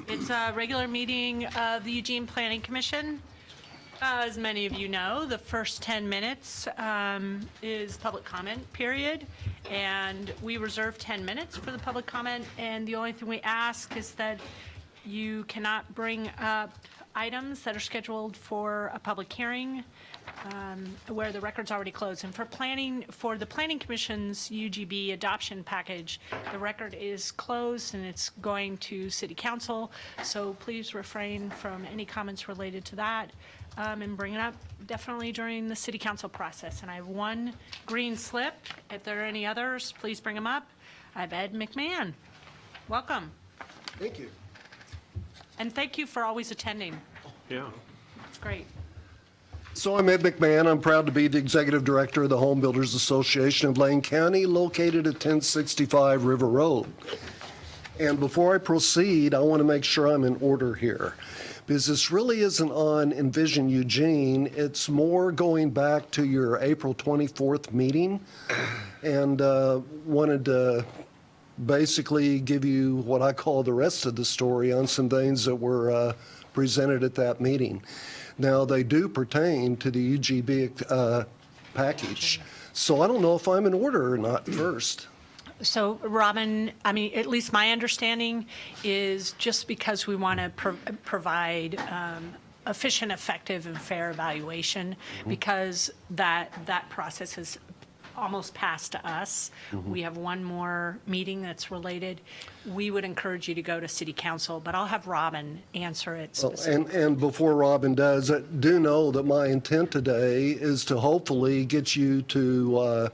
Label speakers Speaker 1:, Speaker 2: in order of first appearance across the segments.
Speaker 1: It's a regular meeting of the Eugene Planning Commission. As many of you know, the first 10 minutes is public comment period, and we reserve 10 minutes for the public comment, and the only thing we ask is that you cannot bring up items that are scheduled for a public hearing where the record's already closed. And for the Planning Commission's UGB adoption package, the record is closed and it's going to City Council. So please refrain from any comments related to that and bring it up definitely during the City Council process. And I have one green slip. If there are any others, please bring them up. I have Ed McMahon. Welcome.
Speaker 2: Thank you.
Speaker 1: And thank you for always attending.
Speaker 3: Yeah.
Speaker 1: It's great.
Speaker 2: So I'm Ed McMahon. I'm proud to be the Executive Director of the Home Builders Association of Lane County, located at 1065 River Road. And before I proceed, I want to make sure I'm in order here, because this really isn't on Envision Eugene. It's more going back to your April 24th meeting, and wanted to basically give you what I call the rest of the story on some things that were presented at that meeting. Now, they do pertain to the UGB package, so I don't know if I'm in order or not first.
Speaker 1: So, Robin, I mean, at least my understanding is just because we want to provide efficient, effective, and fair evaluation, because that process has almost passed to us. We have one more meeting that's related. We would encourage you to go to City Council, but I'll have Robin answer it specifically.
Speaker 2: And before Robin does, I do know that my intent today is to hopefully get you to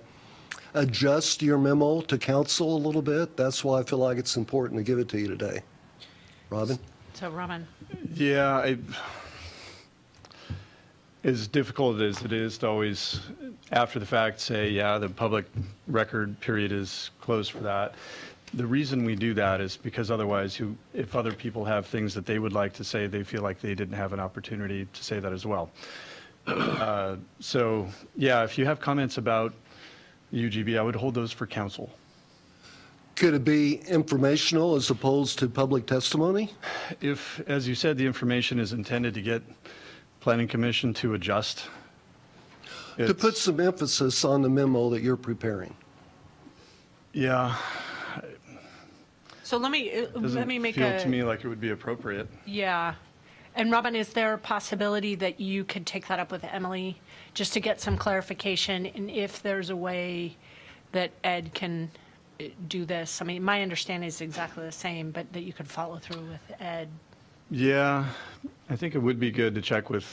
Speaker 2: adjust your memo to council a little bit. That's why I feel like it's important to give it to you today. Robin?
Speaker 1: So, Robin.
Speaker 3: Yeah, as difficult as it is to always, after the fact, say, yeah, the public record period is closed for that. The reason we do that is because otherwise, if other people have things that they would like to say, they feel like they didn't have an opportunity to say that as well. So, yeah, if you have comments about UGB, I would hold those for council.
Speaker 2: Could it be informational as opposed to public testimony?
Speaker 3: If, as you said, the information is intended to get Planning Commission to adjust.
Speaker 2: To put some emphasis on the memo that you're preparing.
Speaker 3: Yeah.
Speaker 1: So let me make
Speaker 3: feel to me like it would be appropriate.
Speaker 1: Yeah. And Robin, is there a possibility that you could take that up with Emily just to get some clarification, and if there's a way that Ed can do this? I mean, my understanding is exactly the same, but that you could follow through with Ed.
Speaker 3: Yeah, I think it would be good to check with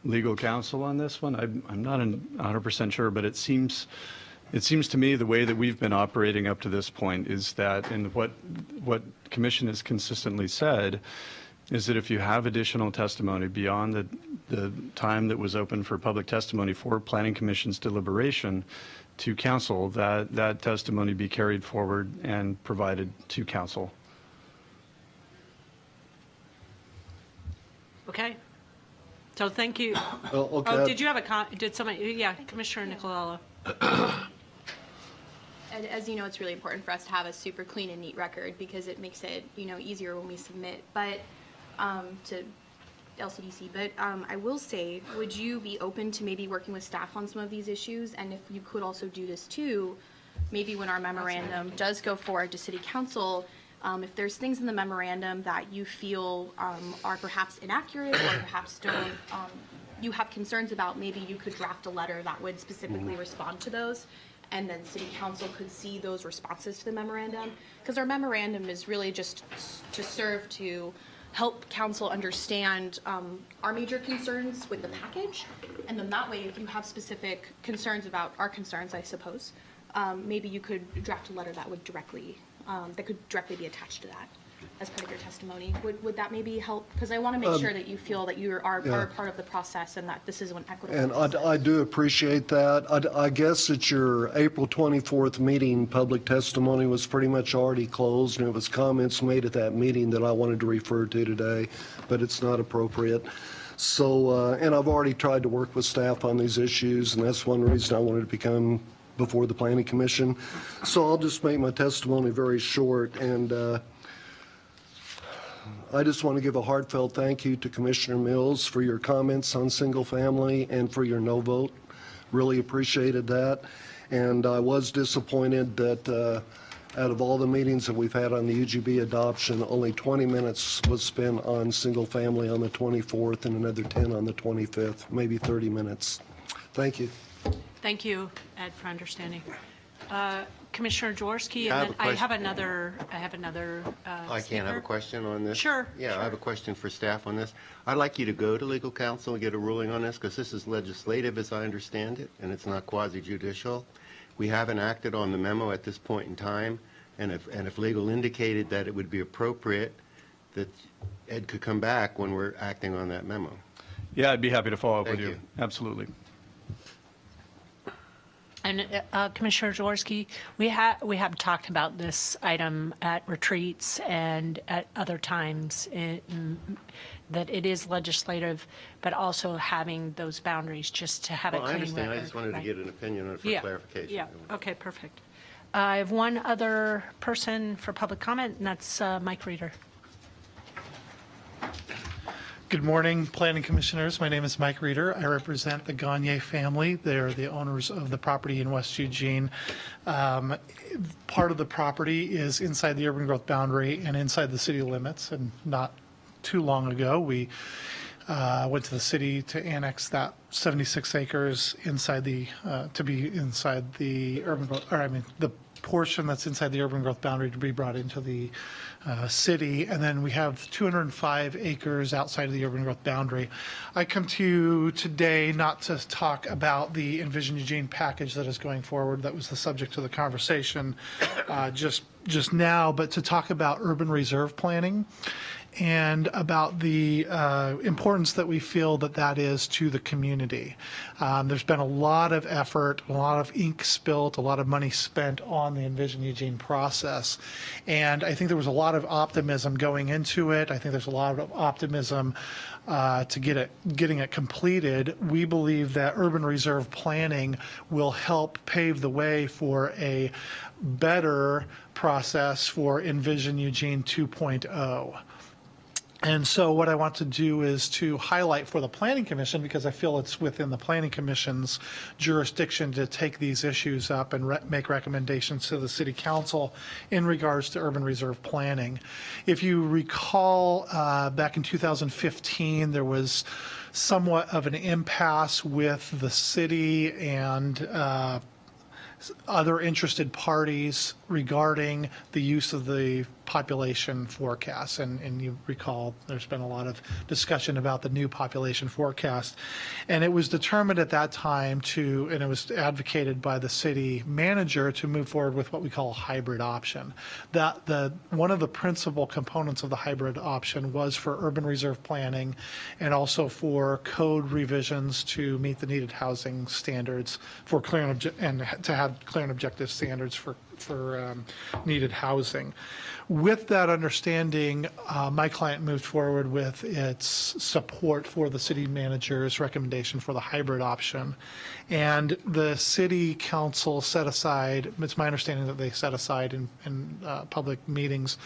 Speaker 3: legal counsel on this one. I'm not 100% sure, but it seems to me the way that we've been operating up to this point is that, and what Commission has consistently said, is that if you have additional testimony beyond the time that was open for public testimony for Planning Commission's deliberation to council, that testimony be carried forward and provided to council.
Speaker 1: Okay. So thank you.
Speaker 2: Well, okay.
Speaker 1: Oh, did you have did somebody, yeah, Commissioner Nicolello.
Speaker 4: As you know, it's really important for us to have a super clean and neat record because it makes it, easier when we submit, but to LCDC. But I will say, would you be open to maybe working with staff on some of these issues? And if you could also do this too, maybe when our memorandum does go forward to City Council, if there's things in the memorandum that you feel are perhaps inaccurate or perhaps don't, you have concerns about, maybe you could draft a letter that would specifically respond to those, and then City Council could see those responses to the memorandum. Because our memorandum is really just to serve to help council understand our major concerns with the package, and then that way, if you have specific concerns about our concerns, I suppose, maybe you could draft a letter that would directly be attached to that as part of your testimony. Would that maybe help? Because I want to make sure that you feel that you are part of the process and that this is an equitable
Speaker 2: And
Speaker 4: process.
Speaker 2: I do appreciate that. I guess at your April 24th meeting, public testimony was pretty much already closed, and it was comments made at that meeting that I wanted to refer to today, but it's not appropriate. So, and I've already tried to work with staff on these issues, and that's one reason I wanted to become before the Planning Commission. So I'll just make my testimony very short, and I just want to give a heartfelt thank you to Commissioner Mills for your comments on single family and for your no vote. Really appreciated that. And I was disappointed that out of all the meetings that we've had on the UGB adoption, only 20 minutes was spent on single family on the 24th and another 10 on the 25th, maybe 30 minutes. Thank you.
Speaker 1: Thank you, Ed, for understanding. Commissioner Jaworski,
Speaker 5: I have
Speaker 1: and
Speaker 5: a
Speaker 1: then I have
Speaker 5: question.
Speaker 1: another
Speaker 5: I can't have a
Speaker 1: speaker.
Speaker 5: question on this?
Speaker 1: Sure,
Speaker 5: Yeah,
Speaker 1: sure.
Speaker 5: I have a question for staff on this. I'd like you to go to legal counsel and get a ruling on this, because this is legislative as I understand it, and it's not quasi-judicial. We haven't acted on the memo at this point in time, and if legal indicated that it would be appropriate, that Ed could come back when we're acting on that memo.
Speaker 3: Yeah, I'd be happy to follow up with
Speaker 5: Thank
Speaker 3: you.
Speaker 5: you.
Speaker 3: Absolutely.
Speaker 1: And Commissioner Jaworski, we have talked about this item at retreats and at other times, that it is legislative, but also having those boundaries just to have a
Speaker 5: Well, I
Speaker 1: clean
Speaker 5: understand. I
Speaker 1: record,
Speaker 5: just wanted to
Speaker 1: right?
Speaker 5: get an opinion on it for
Speaker 1: Yeah,
Speaker 5: clarification.
Speaker 1: Yeah, okay, perfect. I have one other person for public comment, and that's Mike Reeder.
Speaker 6: Good morning, Planning Commissioners. My name is Mike Reeder. I represent the Gagne family. They're the owners of the property in West Eugene. Part of the property is inside the urban growth boundary and inside the city limits. And not too long ago, we went to the city to annex that 76 acres inside to be inside the urban growth, or I mean, the portion that's inside the urban growth boundary to be brought into the city, and then we have 205 acres outside of the urban growth boundary. I come to you today not to talk about the Envision Eugene package that is going forward. That was the subject of the conversation just now, but to talk about urban reserve planning and about the importance that we feel that is to the community. There's been a lot of effort, a lot of ink spilt, a lot of money spent on the Envision Eugene process. And I think there was a lot of optimism going into it. I think there's a lot of optimism to getting it completed. We believe that urban reserve planning will help pave the way for a better process for Envision Eugene 2.0. And so what I want to do is to highlight for the Planning Commission, because I feel it's within the Planning Commission's jurisdiction to take these issues up and make recommendations to the City Council in regards to urban reserve planning. If you recall, back in 2015, there was somewhat of an impasse with the city and other interested parties regarding the use of the population forecast. And you recall there's been a lot of discussion about the new population forecast. And it was determined at that time and it was advocated by the city manager to move forward with what we call a hybrid option. One of the principal components of the hybrid option was for urban reserve planning and also for code revisions to meet the needed housing standards for clear and to have clear and objective standards for needed housing. With that understanding, my client moved forward with its support for the city manager's recommendation for the hybrid option. And the city council set aside, it's my understanding that they set aside in public meetings,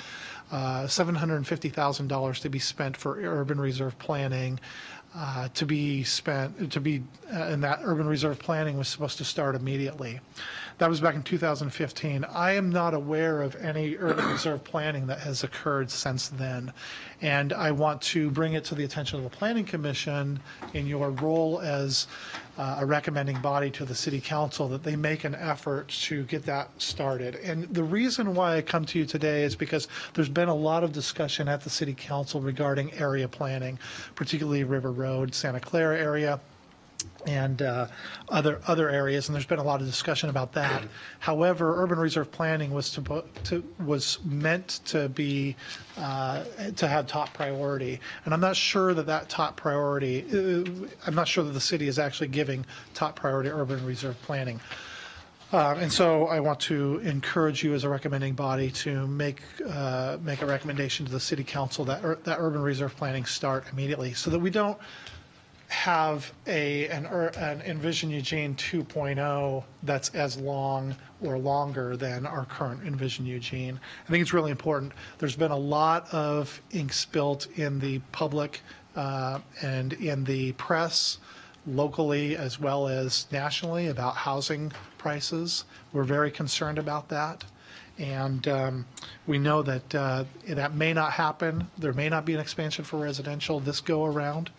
Speaker 6: $750,000 to be spent for urban reserve planning. And that urban reserve planning was supposed to start immediately. That was back in 2015. I am not aware of any urban reserve planning that has occurred since then. And I want to bring it to the attention of the Planning Commission in your role as a recommending body to the City Council that they make an effort to get that started. And the reason why I come to you today is because there's been a lot of discussion at the City Council regarding area planning, particularly River Road, Santa Clara area, and other areas, and there's been a lot of discussion about that. However, urban reserve planning was meant to be to have top priority, and I'm not sure that top priority. I'm not sure that the city is actually giving top priority urban reserve planning. And so I want to encourage you as a recommending body to make a recommendation to the City Council that urban reserve planning start immediately, so that we don't have an Envision Eugene 2.0 that's as long or longer than our current Envision Eugene. I think it's really important. There's been a lot of ink spilt in the public and in the press, locally as well as nationally, about housing prices. We're very concerned about that. And we know that that may not happen. There may not be an expansion for residential this go around.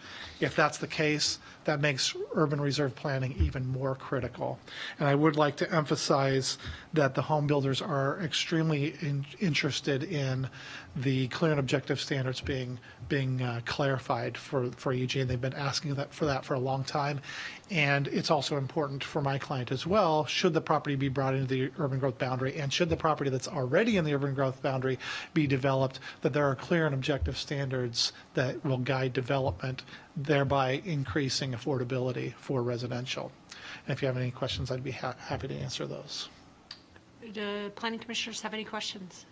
Speaker 6: If that's the case, that makes urban reserve planning even more critical. And I would like to emphasize that the home builders are extremely interested in the clear and objective standards being clarified for Eugene. They've been asking for that for a long time. And it's also important for my client as well, should the property be brought into the urban growth boundary, and should the property that's already in the urban growth boundary be developed, that there are clear and objective standards that will guide development, thereby increasing affordability for residential. And if you have any questions, I'd be happy to answer those.
Speaker 1: Do planning commissioners have any questions?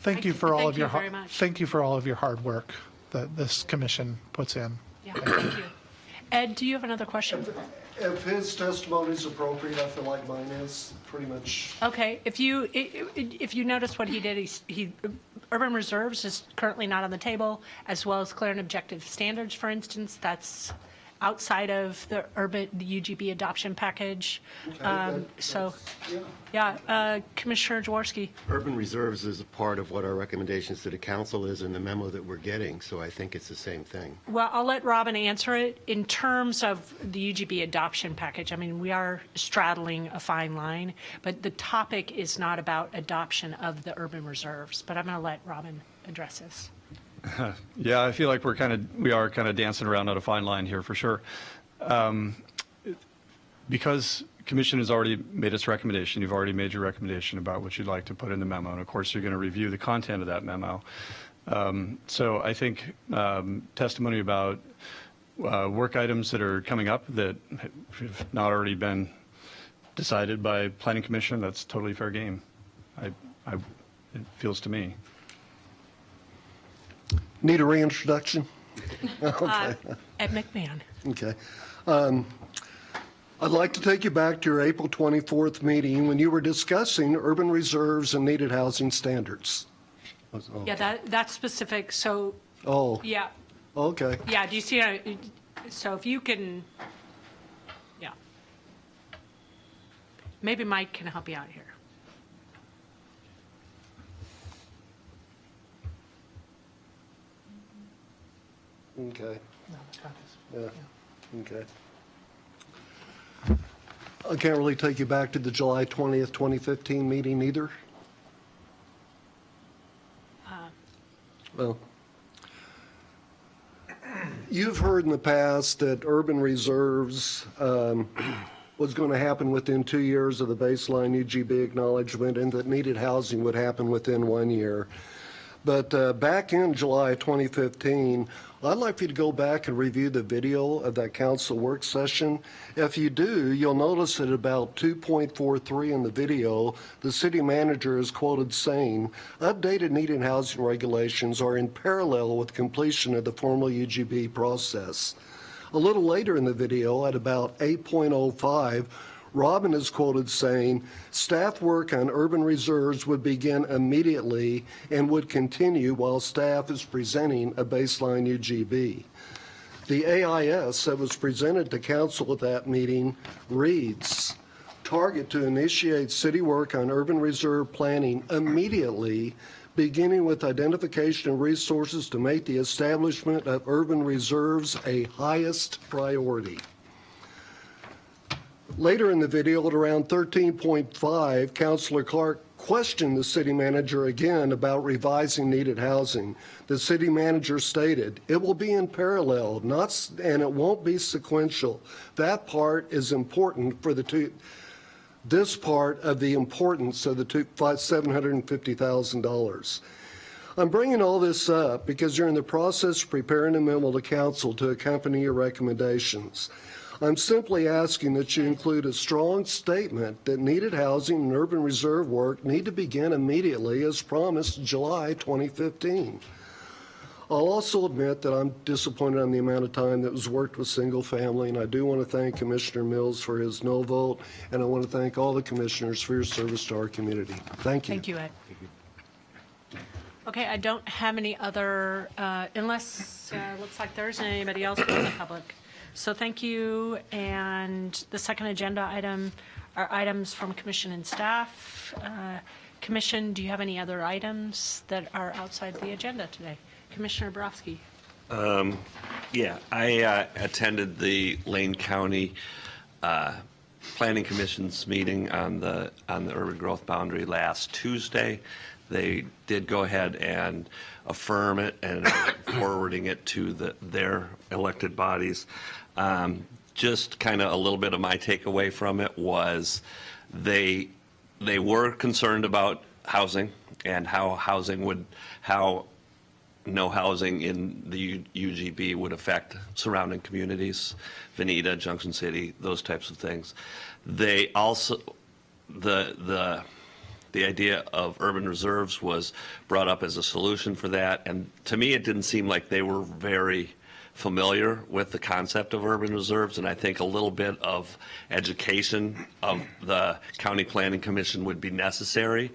Speaker 6: Thank you for all of your
Speaker 1: very much.
Speaker 6: thank you for all of your hard work that this commission puts in.
Speaker 1: Yeah, thank you. Ed, do you have another question?
Speaker 2: If his testimony is appropriate, I feel like mine is pretty much.
Speaker 1: Okay, if you notice what he did, he urban reserves is currently not on the table, as well as clear and objective standards, for instance. That's outside of the UGB adoption package. Commissioner Jaworski.
Speaker 5: Urban reserves is a part of what our recommendations to the council is in the memo that we're getting, so I think it's the same thing.
Speaker 1: Well, I'll let Robin answer it. In terms of the UGB adoption package, I mean, we are straddling a fine line, but the topic is not about adoption of the urban reserves. But I'm going to let Robin address this.
Speaker 3: Yeah, I feel like we are kind of dancing around on a fine line here for sure. Because commission has already made its recommendation, you've already made your recommendation about what you'd like to put in the memo, and of course you're going to review the content of that memo. So I think testimony about work items that are coming up that have not already been decided by planning commission, that's totally fair game. It feels to me.
Speaker 2: Need a reintroduction?
Speaker 1: Ed McMahon.
Speaker 2: Okay. I'd like to take you back to your April 24th meeting when you were discussing urban reserves and needed housing standards.
Speaker 1: Yeah, that's specific. So,
Speaker 2: Oh,
Speaker 1: yeah.
Speaker 2: okay.
Speaker 1: Yeah, do you see? So if you can, yeah. Maybe Mike can help you out here.
Speaker 2: Okay. Yeah, okay. I can't really take you back to the July 20th, 2015 meeting either? Well, you've heard in the past that urban reserves was going to happen within 2 years of the baseline UGB acknowledgement, and that needed housing would happen within 1 year. But back in July 2015, I'd like for you to go back and review the video of that council work session. If you do, you'll notice that about 2.43 in the video, the city manager is quoted saying, updated needed housing regulations are in parallel with completion of the formal UGB process. A little later in the video, at about 8.05, Robin is quoted saying, staff work on urban reserves would begin immediately and would continue while staff is presenting a baseline UGB. The AIS that was presented to council at that meeting reads, target to initiate city work on urban reserve planning immediately, beginning with identification of resources to make the establishment of urban reserves a highest priority. Later in the video, at around 13.5, Councilor Clark questioned the city manager again about revising needed housing. The city manager stated, it will be in parallel, and it won't be sequential. That part is important for this part of the importance of the $750,000. I'm bringing all this up because you're in the process of preparing a memo to council to accompany your recommendations. I'm simply asking that you include a strong statement that needed housing and urban reserve work need to begin immediately as promised in July 2015. I'll also admit that I'm disappointed on the amount of time that was worked with single family, and I do want to thank Commissioner Mills for his no vote, and I want to thank all the commissioners for your service to our community. Thank you.
Speaker 1: Thank you, Ed. Okay, I don't have any other, unless, looks like there isn't anybody else from the public. So thank you, and the second agenda item are items from commission and staff. Commission, do you have any other items that are outside the agenda today? Commissioner Borowski.
Speaker 7: Yeah, I attended the Lane County Planning Commission's meeting on the urban growth boundary last Tuesday. They did go ahead and affirm it and forwarding it to their elected bodies. Just kind of a little bit of my takeaway from it was they were concerned about housing and how no housing in the UGB would affect surrounding communities, Veneta, Junction City, those types of things. They also, the idea of urban reserves was brought up as a solution for that. And to me, it didn't seem like they were very familiar with the concept of urban reserves. And I think a little bit of education of the County Planning Commission would be necessary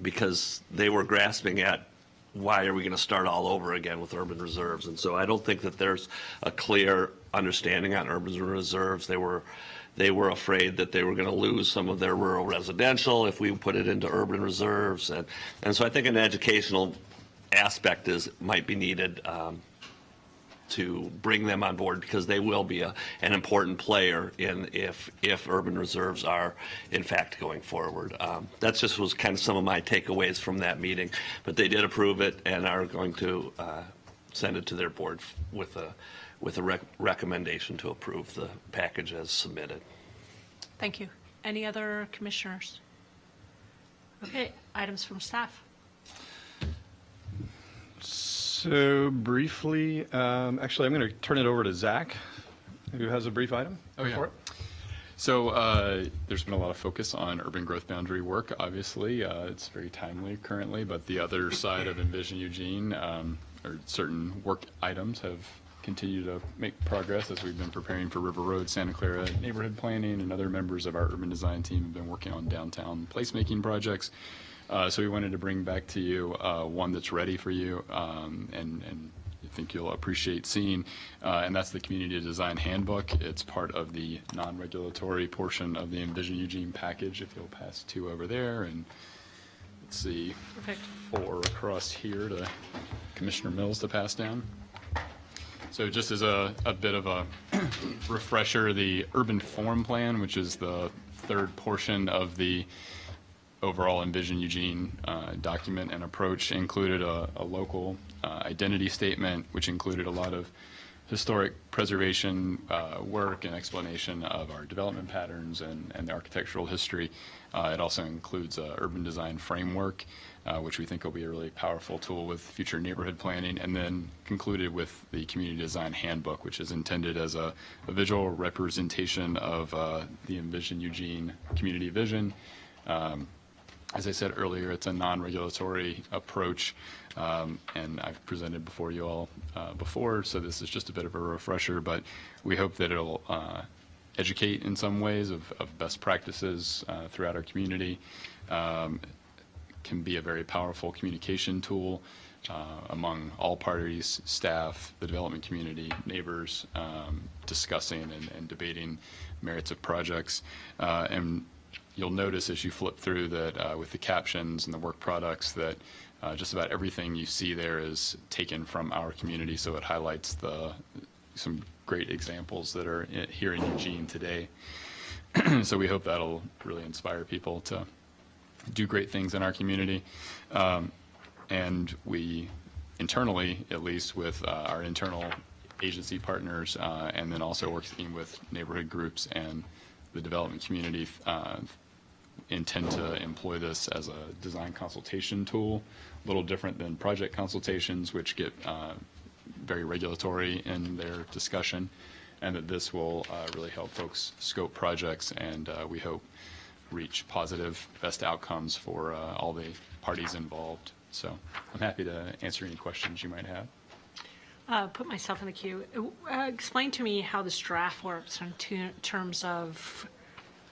Speaker 7: because they were grasping at why are we going to start all over again with urban reserves? And so I don't think that there's a clear understanding on urban reserves. They were afraid that they were going to lose some of their rural residential if we put it into urban reserves. And so I think an educational aspect might be needed to bring them on board because they will be an important player in if urban reserves are in fact going forward. That just was kind of some of my takeaways from that meeting, but they did approve it and are going to send it to their board with a recommendation to approve the package as submitted.
Speaker 1: Thank you. Any other commissioners? Okay, items from staff.
Speaker 3: So briefly, actually, I'm going to turn it over to Zach, who has a brief item.
Speaker 8: Oh, yeah.
Speaker 3: for it.
Speaker 8: So there's been a lot of focus on urban growth boundary work, obviously. It's very timely currently, but the other side of Envision Eugene, or certain work items have continued to make progress as we've been preparing for River Road, Santa Clara neighborhood planning, and other members of our urban design team have been working on downtown placemaking projects. So we wanted to bring back to you one that's ready for you and I think you'll appreciate seeing, and that's the Community Design Handbook. It's part of the non-regulatory portion of the Envision Eugene package, if you'll pass 2 over there, and let's see,
Speaker 1: Perfect.
Speaker 8: 4 across here to Commissioner Mills to pass down. So just as a bit of a refresher, the Urban Form Plan, which is the 3rd portion of the overall Envision Eugene document and approach, included a local identity statement, which included a lot of historic preservation work and explanation of our development patterns and the architectural history. It also includes an urban design framework, which we think will be a really powerful tool with future neighborhood planning, and then concluded with the Community Design Handbook, which is intended as a visual representation of the Envision Eugene community vision. As I said earlier, it's a non-regulatory approach, and I've presented before you all before, so this is just a bit of a refresher, but we hope that it'll educate in some ways of best practices throughout our community. Can be a very powerful communication tool among all parties, staff, the development community, neighbors, discussing and debating merits of projects. And you'll notice as you flip through that with the captions and the work products that just about everything you see there is taken from our community, so it highlights some great examples that are here in Eugene today. So we hope that'll really inspire people to do great things in our community. And we internally, at least with our internal agency partners, and then also working with neighborhood groups and the development community, intend to employ this as a design consultation tool, a little different than project consultations, which get very regulatory in their discussion, and that this will really help folks scope projects and we hope reach positive best outcomes for all the parties involved So I'm happy to answer any questions you might have.
Speaker 1: Put myself in the queue. Explain to me how this draft works in terms of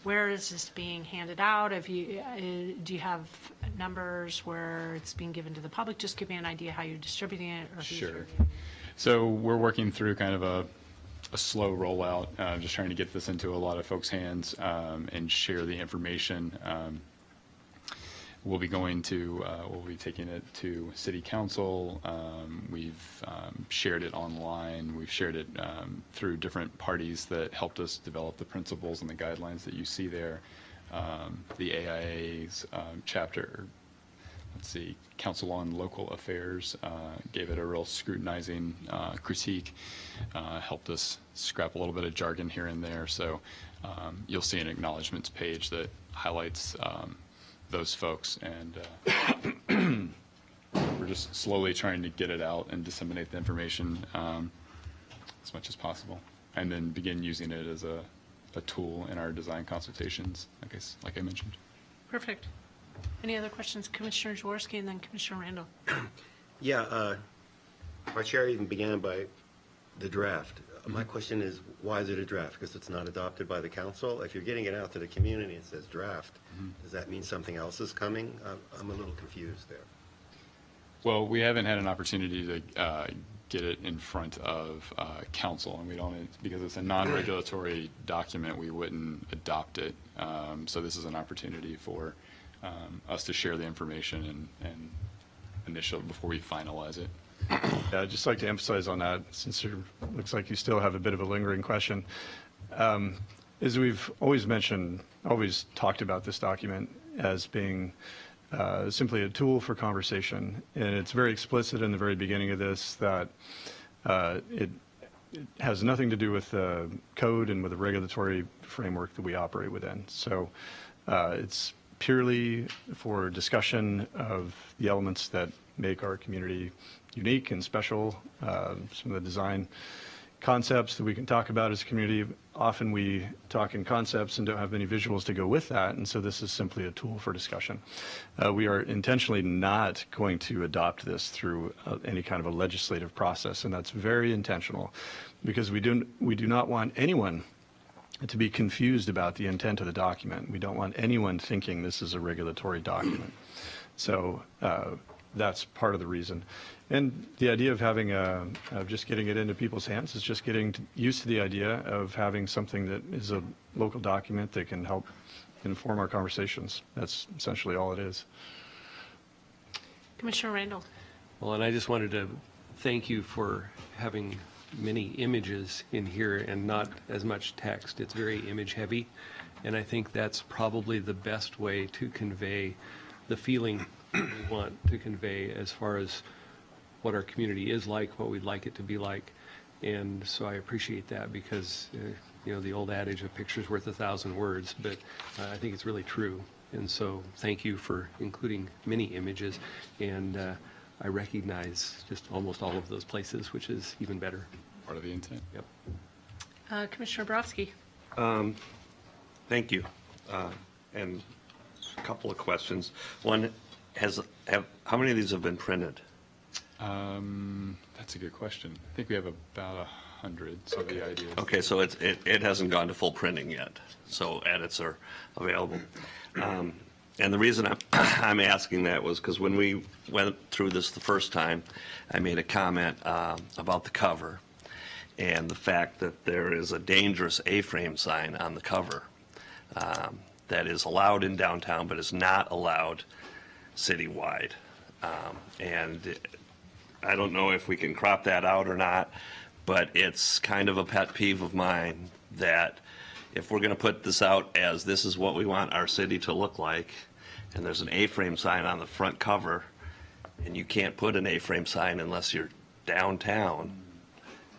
Speaker 1: where is this being handed out? Do you have numbers where it's being given to the public? Just give me an idea how you're distributing it. Or who's
Speaker 8: Sure.
Speaker 1: reviewing it.
Speaker 8: So we're working through kind of a slow rollout, just trying to get this into a lot of folks' hands and share the information. We'll be taking it to City Council. We've shared it online. We've shared it through different parties that helped us develop the principles and the guidelines that you see there. The AIA's chapter, Council on Local Affairs gave it a real scrutinizing critique, helped us scrap a little bit of jargon here and there. So you'll see an acknowledgments page that highlights those folks, and we're just slowly trying to get it out and disseminate the information as much as possible, and then begin using it as a tool in our design consultations, like I mentioned.
Speaker 1: Perfect. Any other questions? Commissioner Jaworski and then Commissioner Randall.
Speaker 5: Yeah, our chair even began by the draft. My question is, why is it a draft? Because it's not adopted by the council? If you're getting it out to the community, it says draft. Does that mean something else is coming? I'm a little confused there.
Speaker 8: Well, we haven't had an opportunity to get it in front of council, and we don't, because it's a non-regulatory document, we wouldn't adopt it. So this is an opportunity for us to share the information and initial before we finalize it.
Speaker 3: Yeah, I'd just like to emphasize on that, since it looks like you still have a bit of a lingering question. As we've always mentioned, always talked about this document as being simply a tool for conversation. And it's very explicit in the very beginning of this that it has nothing to do with the code and with the regulatory framework that we operate within. So it's purely for discussion of the elements that make our community unique and special, some of the design concepts that we can talk about as a community. Often we talk in concepts and don't have many visuals to go with that, and so this is simply a tool for discussion. We are intentionally not going to adopt this through any kind of a legislative process, and that's very intentional, because we do not want anyone to be confused about the intent of the document. We don't want anyone thinking this is a regulatory document. So that's part of the reason. And the idea of having of just getting it into people's hands is just getting used to the idea of having something that is a local document that can help inform our conversations. That's essentially all it is.
Speaker 1: Commissioner Randall.
Speaker 9: Well, and I just wanted to thank you for having many images in here and not as much text. It's very image heavy, and I think that's probably the best way to convey the feeling we want to convey as far as what our community is like, what we'd like it to be like. And so I appreciate that, because you know, the old adage, a picture's worth 1,000 words, but I think it's really true. And so thank you for including many images, and I recognize just almost all of those places, which is even better.
Speaker 8: Part of the intent.
Speaker 9: Yep.
Speaker 1: Commissioner Borowski.
Speaker 7: Thank you. And a couple of questions. One, how many of these have been printed?
Speaker 8: That's a good question. I think we have about 100. So the idea is
Speaker 7: Okay, so it hasn't gone to full printing yet, so edits are available. And the reason I'm asking that was because when we went through this the first time, I made a comment about the cover and the fact that there is a dangerous A-frame sign on the cover that is allowed in downtown but is not allowed citywide. And I don't know if we can crop that out or not, but it's kind of a pet peeve of mine that if we're going to put this out as this is what we want our city to look like, and there's an A-frame sign on the front cover, and you can't put an A-frame sign unless you're downtown,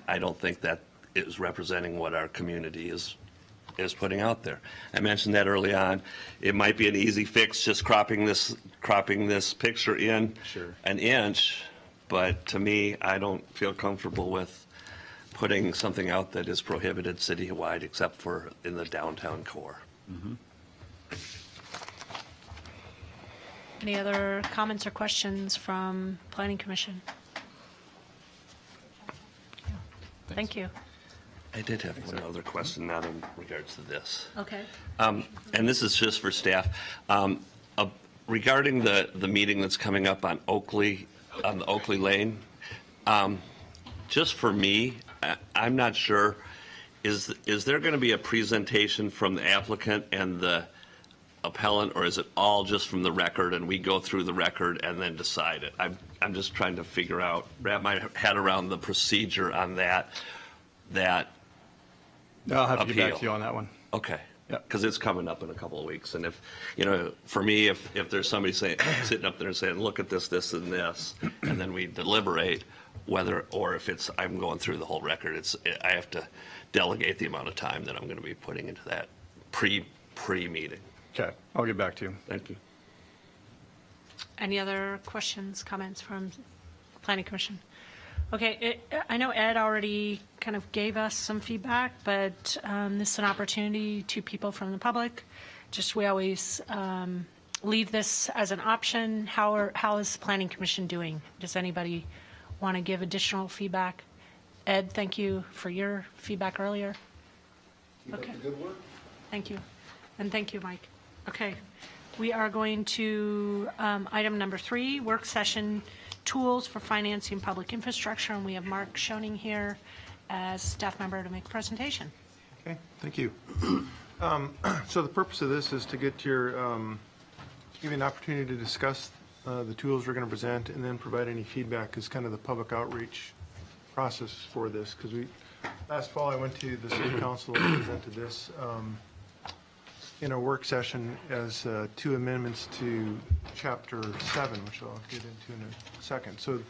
Speaker 7: I don't think that is representing what our community is putting out there. I mentioned that early on. It might be an easy fix just cropping this picture in
Speaker 8: Sure.
Speaker 7: an inch, but to me, I don't feel comfortable with putting something out that is prohibited citywide except for in the downtown core.
Speaker 1: Any other comments or questions from Planning Commission? Thank you.
Speaker 7: I did have one other question, not in regards to this.
Speaker 1: Okay.
Speaker 7: And this is just for staff. Regarding the meeting that's coming up on the Oakley Lane, just for me, I'm not sure, is there going to be a presentation from the applicant and the appellant, or is it all just from the record and we go through the record and then decide it? I'm just trying to wrap my head around the procedure on that
Speaker 3: I'll have to get back
Speaker 7: appeal.
Speaker 3: to you on that one.
Speaker 7: Okay.
Speaker 3: Yeah.
Speaker 7: Because it's coming up in a couple of weeks. And if, for me, if there's somebody sitting up there and saying, look at this, this, and this, and then we deliberate or if it's, I'm going through the whole record, I have to delegate the amount of time that I'm going to be putting into that pre-meeting.
Speaker 3: Okay, I'll get back to you.
Speaker 7: Thank you.
Speaker 1: Any other questions, comments from Planning Commission? Okay, I know Ed already kind of gave us some feedback, but this is an opportunity to people from the public. We always leave this as an option. How is the Planning Commission doing? Does anybody want to give additional feedback? Ed, thank you for your feedback earlier. Okay.
Speaker 2: Good work.
Speaker 1: Thank you. And thank you, Mike. Okay. We are going to item number 3, work session tools for financing public infrastructure. And we have Mark Schoening here as staff member to make a presentation.
Speaker 10: Okay, thank you. So the purpose of this is to get your, give you an opportunity to discuss the tools we're going to present and then provide any feedback as kind of the public outreach process for this. Because last fall I went to the city council and presented this in a work session as 2 amendments to Chapter 7, which I'll get into in a second. So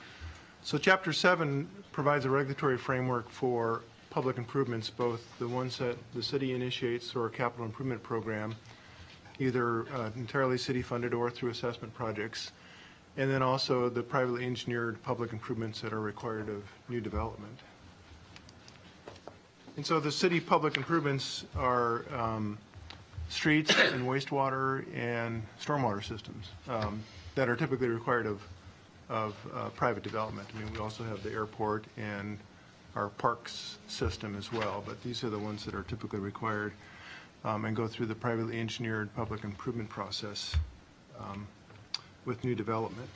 Speaker 10: Chapter 7 provides a regulatory framework for public improvements, both the ones that the city initiates or a capital improvement program, either entirely city-funded or through assessment projects, and then also the privately engineered public improvements that are required of new development. And so the city public improvements are streets and wastewater and stormwater systems that are typically required of private development. I mean, we also have the airport and our parks system as well, but these are the ones that are typically required and go through the privately engineered public improvement process with new development.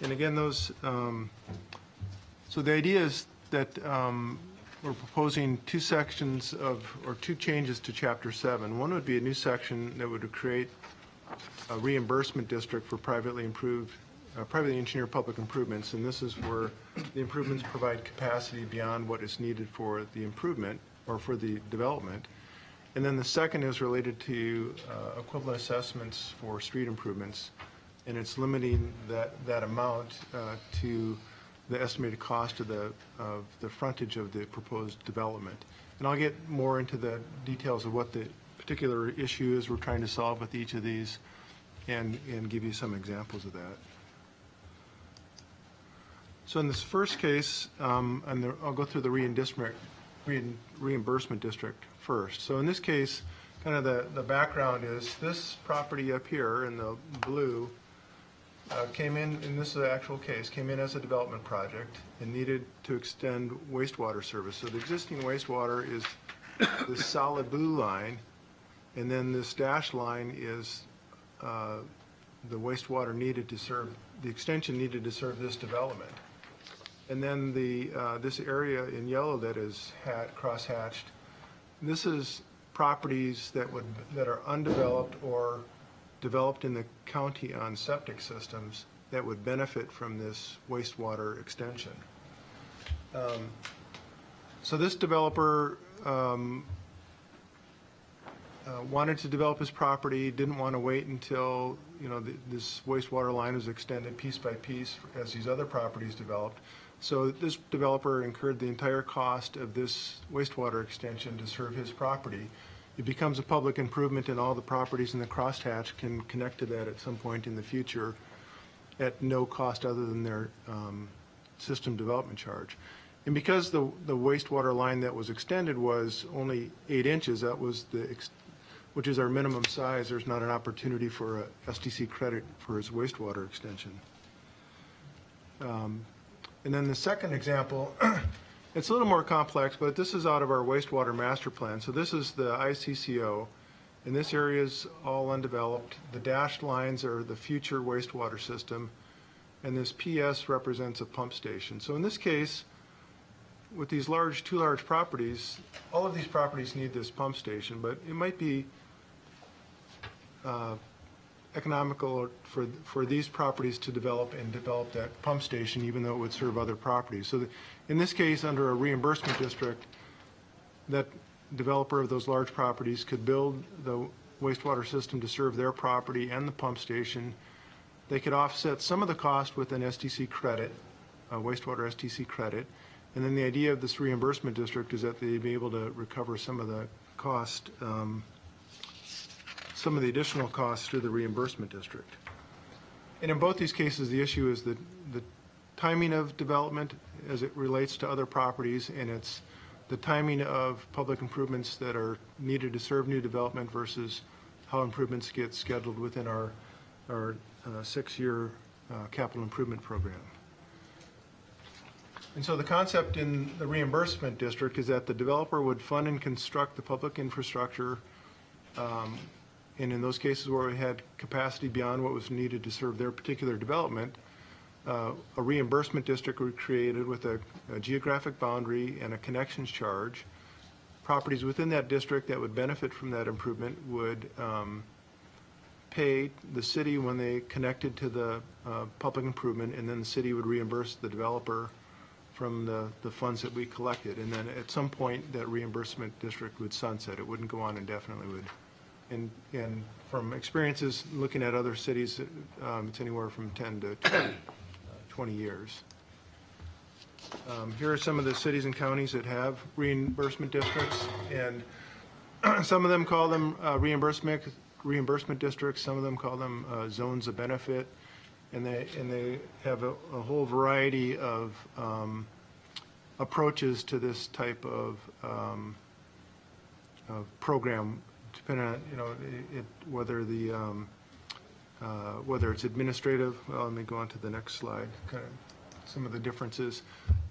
Speaker 10: And again, those, so the idea is that we're proposing 2 sections or 2 changes to Chapter 7. One would be a new section that would create a reimbursement district for privately engineered public improvements, and this is where the improvements provide capacity beyond what is needed for the improvement or for the development. And then the second is related to equivalent assessments for street improvements, and it's limiting that amount to the estimated cost of the frontage of the proposed development. And I'll get more into the details of what the particular issue is we're trying to solve with each of these and give you some examples of that. So in this first case, I'll go through the reimbursement district first. So in this case, kind of the background is this property up here in the blue came in, and this is the actual case, came in as a development project and needed to extend wastewater service. So the existing wastewater is this solid blue line, and then this dashed line is the wastewater needed to serve, the extension needed to serve this development. And then this area in yellow that is cross-hatched, this is properties that are undeveloped or developed in the county on septic systems that would benefit from this wastewater extension. So this developer wanted to develop his property, didn't want to wait until this wastewater line was extended piece by piece as these other properties developed. So this developer incurred the entire cost of this wastewater extension to serve his property. It becomes a public improvement, and all the properties in the crosshatch can connect to that at some point in the future at no cost other than their system development charge. And because the wastewater line that was extended was only 8 inches, that was which is our minimum size, there's not an opportunity for a SDC credit for his wastewater extension. And then the second example, it's a little more complex, but this is out of our wastewater master plan. So this is the ICCO, and this area is all undeveloped. The dashed lines are the future wastewater system, and this PS represents a pump station. So in this case, with these two large properties, all of these properties need this pump station, but it might be economical for these properties to develop that pump station, even though it would serve other properties. So in this case, under a reimbursement district, that developer of those large properties could build the wastewater system to serve their property and the pump station. They could offset some of the cost with an SDC credit, a wastewater SDC credit. And then the idea of this reimbursement district is that they'd be able to recover some of the cost, some of the additional costs through the reimbursement district. And in both these cases, the issue is the timing of development as it relates to other properties, and it's the timing of public improvements that are needed to serve new development versus how improvements get scheduled within our 6-year capital improvement program. And so the concept in the reimbursement district is that the developer would fund and construct the public infrastructure, and in those cases where we had capacity beyond what was needed to serve their particular development, a reimbursement district would be created with a geographic boundary and a connections charge. Properties within that district that would benefit from that improvement would pay the city when they connected to the public improvement, and then the city would reimburse the developer from the funds that we collected. And then at some point, that reimbursement district would sunset. It wouldn't go on indefinitely. And from experiences looking at other cities, it's anywhere from 10 to 20 years. Here are some of the cities and counties that have reimbursement districts, and some of them call them reimbursement districts, some of them call them zones of benefit, and they have a whole variety of approaches to this type of program, depending on whether it's administrative. Well, let me go on to the next slide. Kind of some of the differences.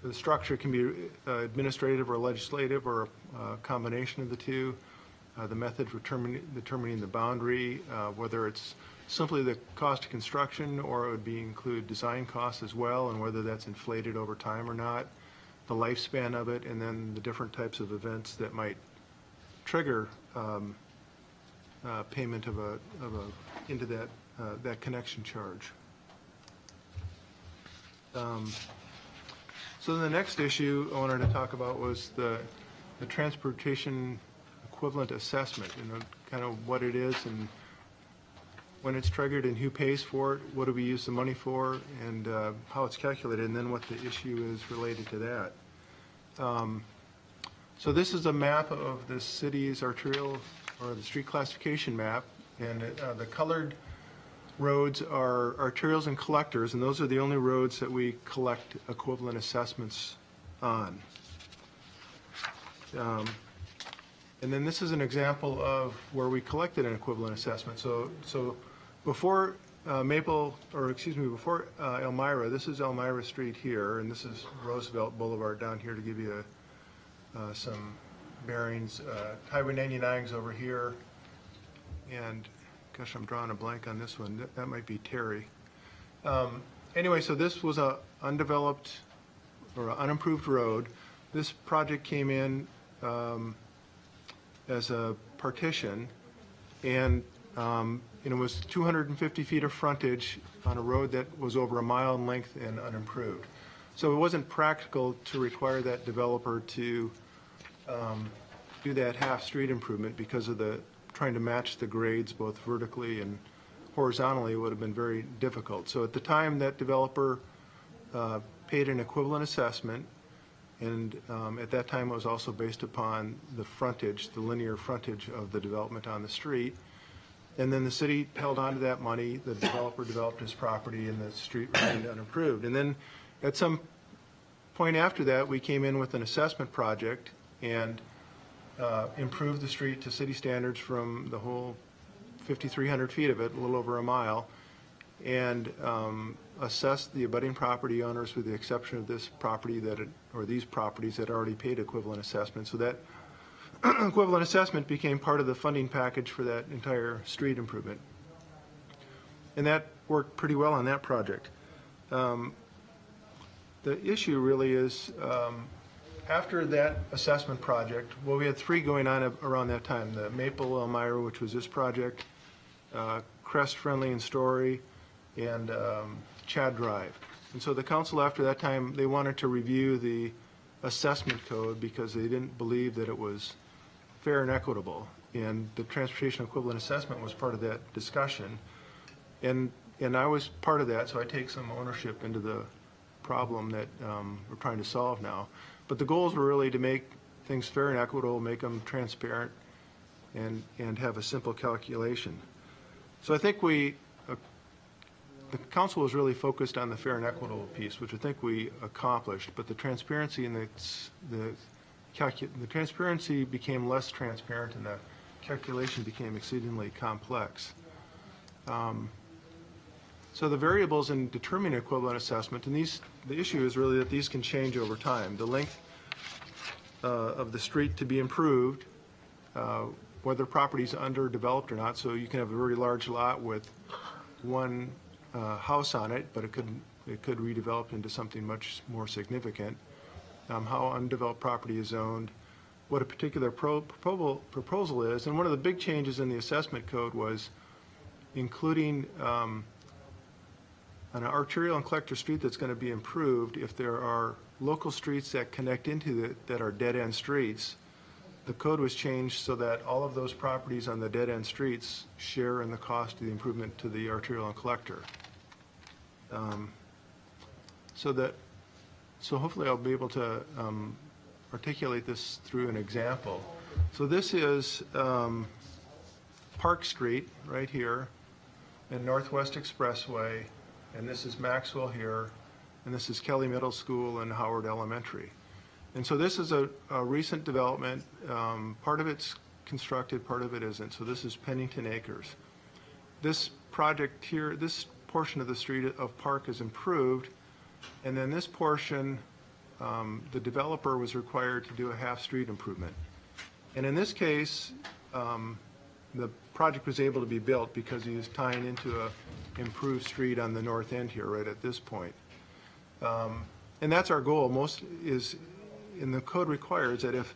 Speaker 10: The structure can be administrative or legislative, or a combination of the two. The method for determining the boundary, whether it's simply the cost of construction or it would include design costs as well, and whether that's inflated over time or not, the lifespan of it, and then the different types of events that might trigger payment into that connection charge. So the next issue I wanted to talk about was the transportation equivalent assessment, kind of what it is and when it's triggered and who pays for it, what do we use the money for, and how it's calculated, and then what the issue is related to that. So this is a map of the city's arterial or the street classification map, and the colored roads are arterials and collectors, and those are the only roads that we collect equivalent assessments on. And then this is an example of where we collected an equivalent assessment. So before before Elmira, this is Elmira Street here, and this is Roosevelt Boulevard down here to give you some bearings. Highway 99 is over here, and gosh, I'm drawing a blank on this one. That might be Terry. Anyway, so this was a undeveloped or an unimproved road. This project came in as a partition, and it was 250 feet of frontage on a road that was over a mile in length and unimproved. So it wasn't practical to require that developer to do that half-street improvement because of trying to match the grades both vertically and horizontally would have been very difficult. So at the time, that developer paid an equivalent assessment, and at that time it was also based upon the frontage, the linear frontage of the development on the street. And then the city held on to that money, the developer developed his property, and the street remained unimproved. And then at some point after that, we came in with an assessment project, and improve the street to city standards from the whole 5,300 feet of it, a little over a mile, and assess the abutting property owners with the exception of this property or these properties that already paid equivalent assessment. So that equivalent assessment became part of the funding package for that entire street improvement. And that worked pretty well on that project. The issue really is, after that assessment project, well, we had 3 going on around that time. The Maple Elmira, which was this project, Crest Friendly and Story, and Chad Drive. And so the council, after that time, they wanted to review the assessment code because they didn't believe that it was fair and equitable. And the transportation equivalent assessment was part of that discussion. And I was part of that, so I take some ownership into the problem that we're trying to solve now. But the goals were really to make things fair and equitable, make them transparent, and have a simple calculation. So I think the council was really focused on the fair and equitable piece, which I think we accomplished, but the transparency and the transparency became less transparent and the calculation became exceedingly complex. So the variables in determining equivalent assessment, and the issue is really that these can change over time. The length of the street to be improved, whether property is underdeveloped or not, so you can have a very large lot with one house on it, but it could redevelop into something much more significant. How undeveloped property is owned, what a particular proposal is, and one of the big changes in the assessment code was including an arterial and collector street that's going to be improved. If there are local streets that connect into it that are dead-end streets, the code was changed so that all of those properties on the dead-end streets share in the cost of the improvement to the arterial and collector. So hopefully I'll be able to articulate this through an example. So this is Park Street right here and Northwest Expressway, and this is Maxwell here, and this is Kelly Middle School and Howard Elementary. And so this is a recent development. Part of it's constructed, part of it isn't. So this is Pennington Acres. This project here, this portion of the street of Park is improved, and then this portion, the developer was required to do a half-street improvement. And in this case, the project was able to be built because he was tying into a improved street on the north end here, right at this point. And that's our goal. And the code requires that if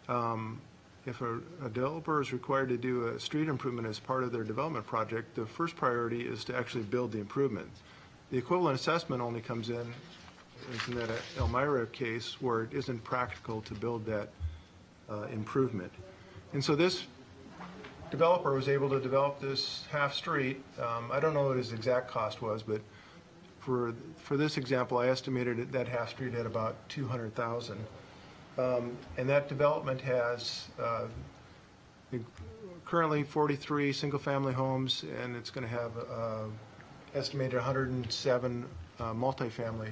Speaker 10: a developer is required to do a street improvement as part of their development project, the first priority is to actually build the improvement. The equivalent assessment only comes in, as in that Elmira case, where it isn't practical to build that improvement. And so this developer was able to develop this half street. I don't know what his exact cost was, but for this example, I estimated that half street at about $200,000. And that development has currently 43 single-family homes, and it's going to have estimated 107 multifamily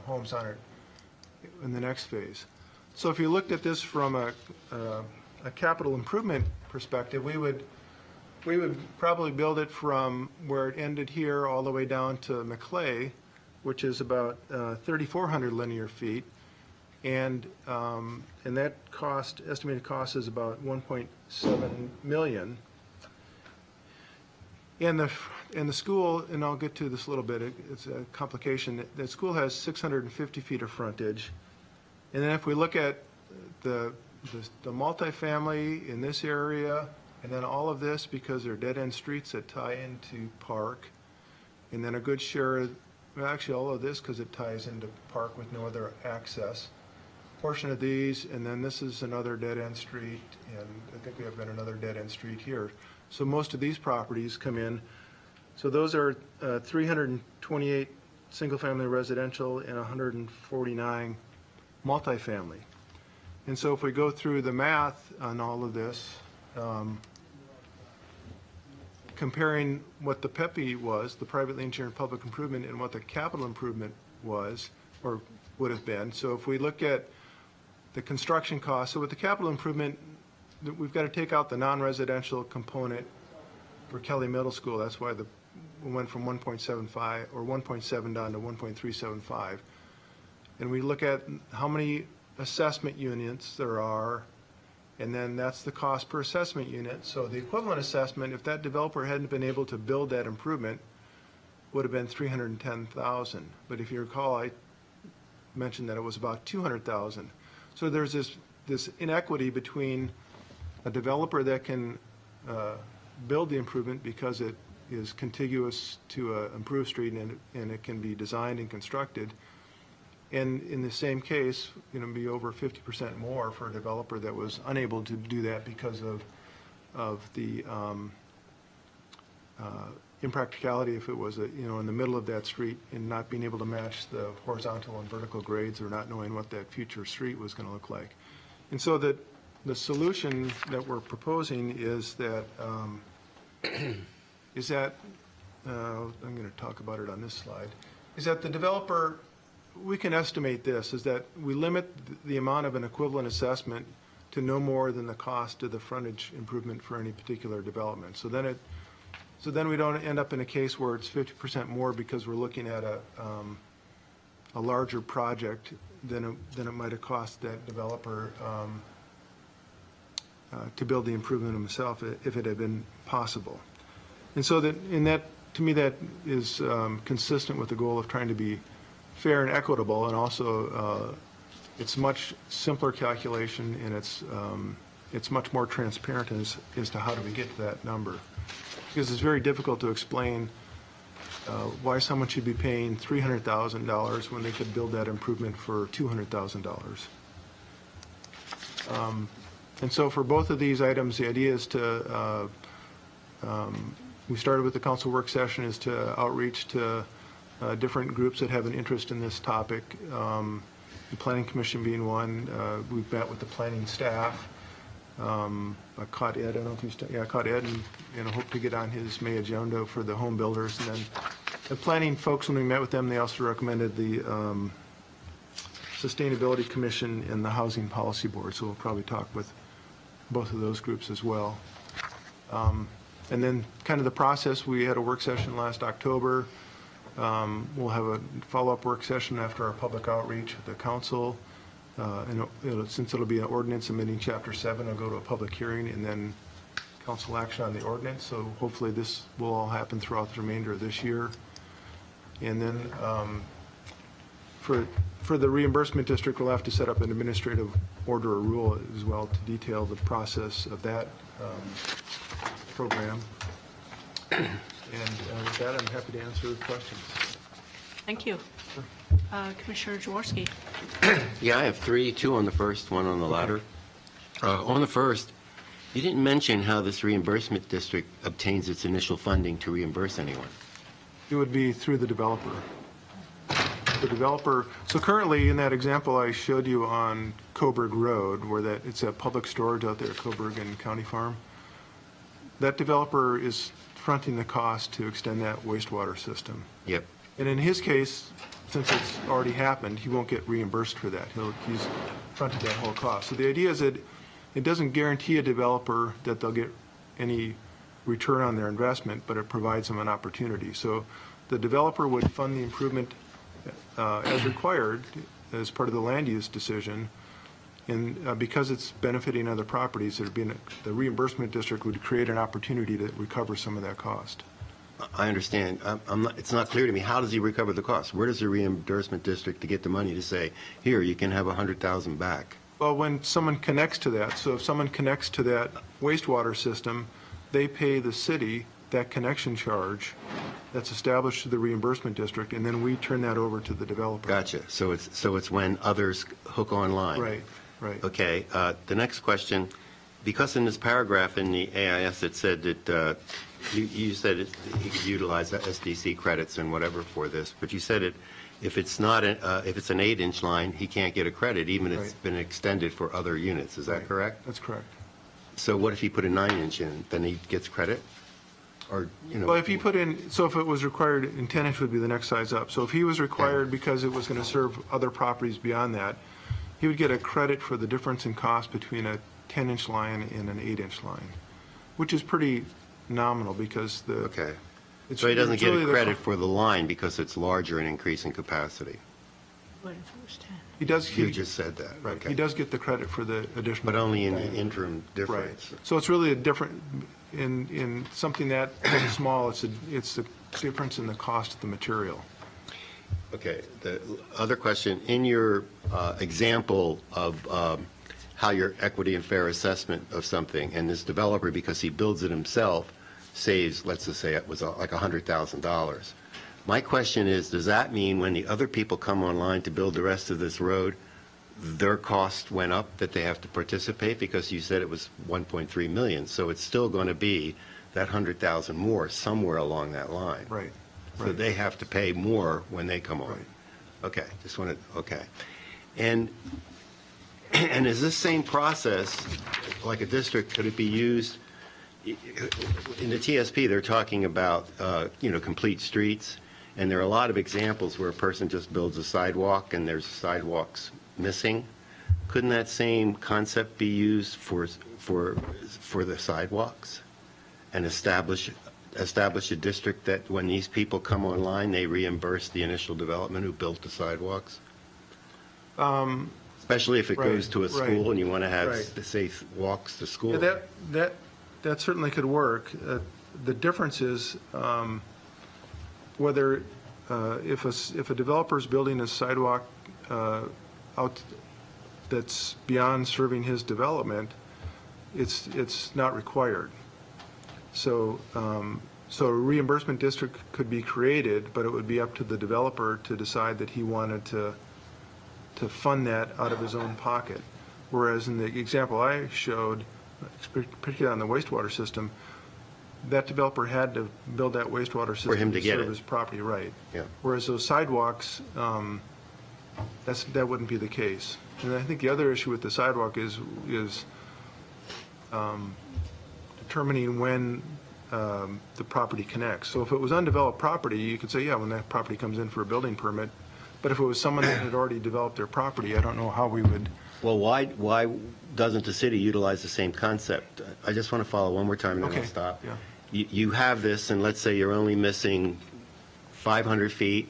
Speaker 10: homes on it in the next phase. So if you looked at this from a capital improvement perspective, we would probably build it from where it ended here all the way down to Maclay, which is about 3,400 linear feet, and that estimated cost is about $1.7 million. And the school, and I'll get to this a little bit, it's a complication. The school has 650 feet of frontage, and then if we look at the multifamily in this area, and then all of this, because they're dead-end streets that tie into Park, and then a good share, well, actually all of this because it ties into Park with no other access. Portion of these, and then this is another dead-end street, and I think we have got another dead-end street here. So most of these properties come in. So those are 328 single-family residential and 149 multifamily. And so if we go through the math on all of this, comparing what the PEPI was, the privately engineered public improvement, and what the capital improvement was, or would have been. So if we look at the construction cost. So with the capital improvement, we've got to take out the non-residential component for Kelly Middle School. That's why we went from 1.75 or 1.7 down to 1.375. And we look at how many assessment units there are, and then that's the cost per assessment unit. So the equivalent assessment, if that developer hadn't been able to build that improvement, would have been $310,000. But if you recall, I mentioned that it was about $200,000. So there's this inequity between a developer that can build the improvement because it is contiguous to an improved street and it can be designed and constructed. And in the same case, be over 50% more for a developer that was unable to do that because of the impracticality if it was in the middle of that street and not being able to match the horizontal and vertical grades or not knowing what that future street was going to look like. And so the solution that we're proposing is that I'm going to talk about it on this slide, is that the developer, we can estimate this, is that we limit the amount of an equivalent assessment to no more than the cost of the frontage improvement for any particular development. So then we don't end up in a case where it's 50% more because we're looking at a larger project than it might have cost that developer to build the improvement himself if it had been possible. And so to me, that is consistent with the goal of trying to be fair and equitable, and also it's much simpler calculation, and it's much more transparent as to how do we get to that number. Because it's very difficult to explain why someone should be paying $300,000 when they could build that improvement for $200,000. And so for both of these items, the idea is to, we started with the council work session, is to outreach to different groups that have an interest in this topic, the Planning Commission being one. We've met with the planning staff. I caught Ed, I don't know if he's, I caught Ed and hope to get on his May agenda for the home builders. And then the planning folks, when we met with them, they also recommended the Sustainability Commission and the Housing Policy Board. So we'll probably talk with both of those groups as well. And then kind of the process, we had a work session last October. We'll have a follow-up work session after our public outreach with the council. And since it'll be an ordinance amending Chapter 7, it'll go to a public hearing and then council action on the ordinance. So hopefully this will all happen throughout the remainder of this year. And then for the reimbursement district, we'll have to set up an administrative order or rule as well to detail the process of that program. And with that, I'm happy to answer questions.
Speaker 1: Thank you. Commissioner Jaworski.
Speaker 5: Yeah, I have three, two on the first, one on the latter. On the first, you didn't mention how this reimbursement district obtains its initial funding to reimburse anyone.
Speaker 10: It would be through the developer. The developer, so currently in that example I showed you on Coburg Road, where it's a public storage out there at Coburg and County Farm, that developer is fronting the cost to extend that wastewater system.
Speaker 5: Yep.
Speaker 10: And in his case, since it's already happened, he won't get reimbursed for that. He's fronted that whole cost. So the idea is that it doesn't guarantee a developer that they'll get any return on their investment, but it provides them an opportunity. So the developer would fund the improvement as required as part of the land use decision. And because it's benefiting other properties, the reimbursement district would create an opportunity to recover some of that cost.
Speaker 5: I understand. It's not clear to me. How does he recover the cost? Where does the reimbursement district to get the money to say, here, you can have $100,000 back?
Speaker 10: Well, when someone connects to that, so if someone connects to that wastewater system, they pay the city that connection charge that's established to the reimbursement district, and then we turn that over to the developer.
Speaker 5: Gotcha. So it's when others hook online.
Speaker 10: Right, right.
Speaker 5: Okay. The next question, because in this paragraph in the AIS it said that you said you could utilize SDC credits and whatever for this, but you said if it's an 8-inch line, he can't get a credit even if it's been extended for other units. Is that correct?
Speaker 10: That's correct.
Speaker 5: So what if he put a 9-inch in? Then he gets credit? Or,
Speaker 10: Well, if he put in, so if it was required, and 10-inch would be the next size up. So if he was required because it was going to serve other properties beyond that, he would get a credit for the difference in cost between a 10-inch line and an 8-inch line, which is pretty nominal because the.
Speaker 5: Okay.
Speaker 10: it's-
Speaker 5: So he doesn't
Speaker 10: it's
Speaker 5: get
Speaker 10: really
Speaker 5: a
Speaker 10: the-
Speaker 5: credit for the line because it's larger and increasing capacity.
Speaker 1: What if it was 10?
Speaker 10: He does.
Speaker 5: You just said that.
Speaker 10: Right,
Speaker 5: Okay.
Speaker 10: he does get the credit for the additional.
Speaker 5: But only in the
Speaker 10: diameter.
Speaker 5: interim
Speaker 10: Right.
Speaker 5: difference.
Speaker 10: So it's really a different, in something that small, it's the difference in the cost of the material.
Speaker 5: Okay, the other question, in your example of how your equity and fair assessment of something, and this developer, because he builds it himself, saves, let's just say it was like $100,000. My question is, does that mean when the other people come online to build the rest of this road, their cost went up, that they have to participate? Because you said it was 1.3 million, so it's still going to be that 100,000 more somewhere along that line.
Speaker 10: Right.
Speaker 5: So
Speaker 10: Right.
Speaker 5: they have to pay more when they come on.
Speaker 10: Right.
Speaker 5: Okay, just wanted, okay. And is this same process, like a district, could it be used, in the TSP, they're talking about, complete streets, and there are a lot of examples where a person just builds a sidewalk and there's sidewalks missing. Couldn't that same concept be used for the sidewalks? And establish a district that when these people come online, they reimburse the initial development who built the sidewalks? Especially if it goes to a
Speaker 10: right,
Speaker 5: school and you want to have
Speaker 10: right.
Speaker 5: safe walks to school.
Speaker 10: Yeah, that certainly could work. The difference is whether, if a developer's building a sidewalk out that's beyond serving his development, it's not required. So a reimbursement district could be created, but it would be up to the developer to decide that he wanted to fund that out of his own pocket. Whereas in the example I showed, particularly on the wastewater system, that developer had to build that wastewater system
Speaker 5: him to get
Speaker 10: serve
Speaker 5: it.
Speaker 10: his property, right.
Speaker 5: Yeah.
Speaker 10: Whereas those sidewalks, that wouldn't be the case. And I think the other issue with the sidewalk is determining when the property connects. So if it was undeveloped property, you could say, yeah, when that property comes in for a building permit. But if it was someone that had already developed their property, I don't know how we would.
Speaker 5: Well, why doesn't the city utilize the same concept? I just want to follow one more time and then I'll
Speaker 10: Okay,
Speaker 5: stop.
Speaker 10: yeah.
Speaker 5: You have this, and let's say you're only missing 500 feet.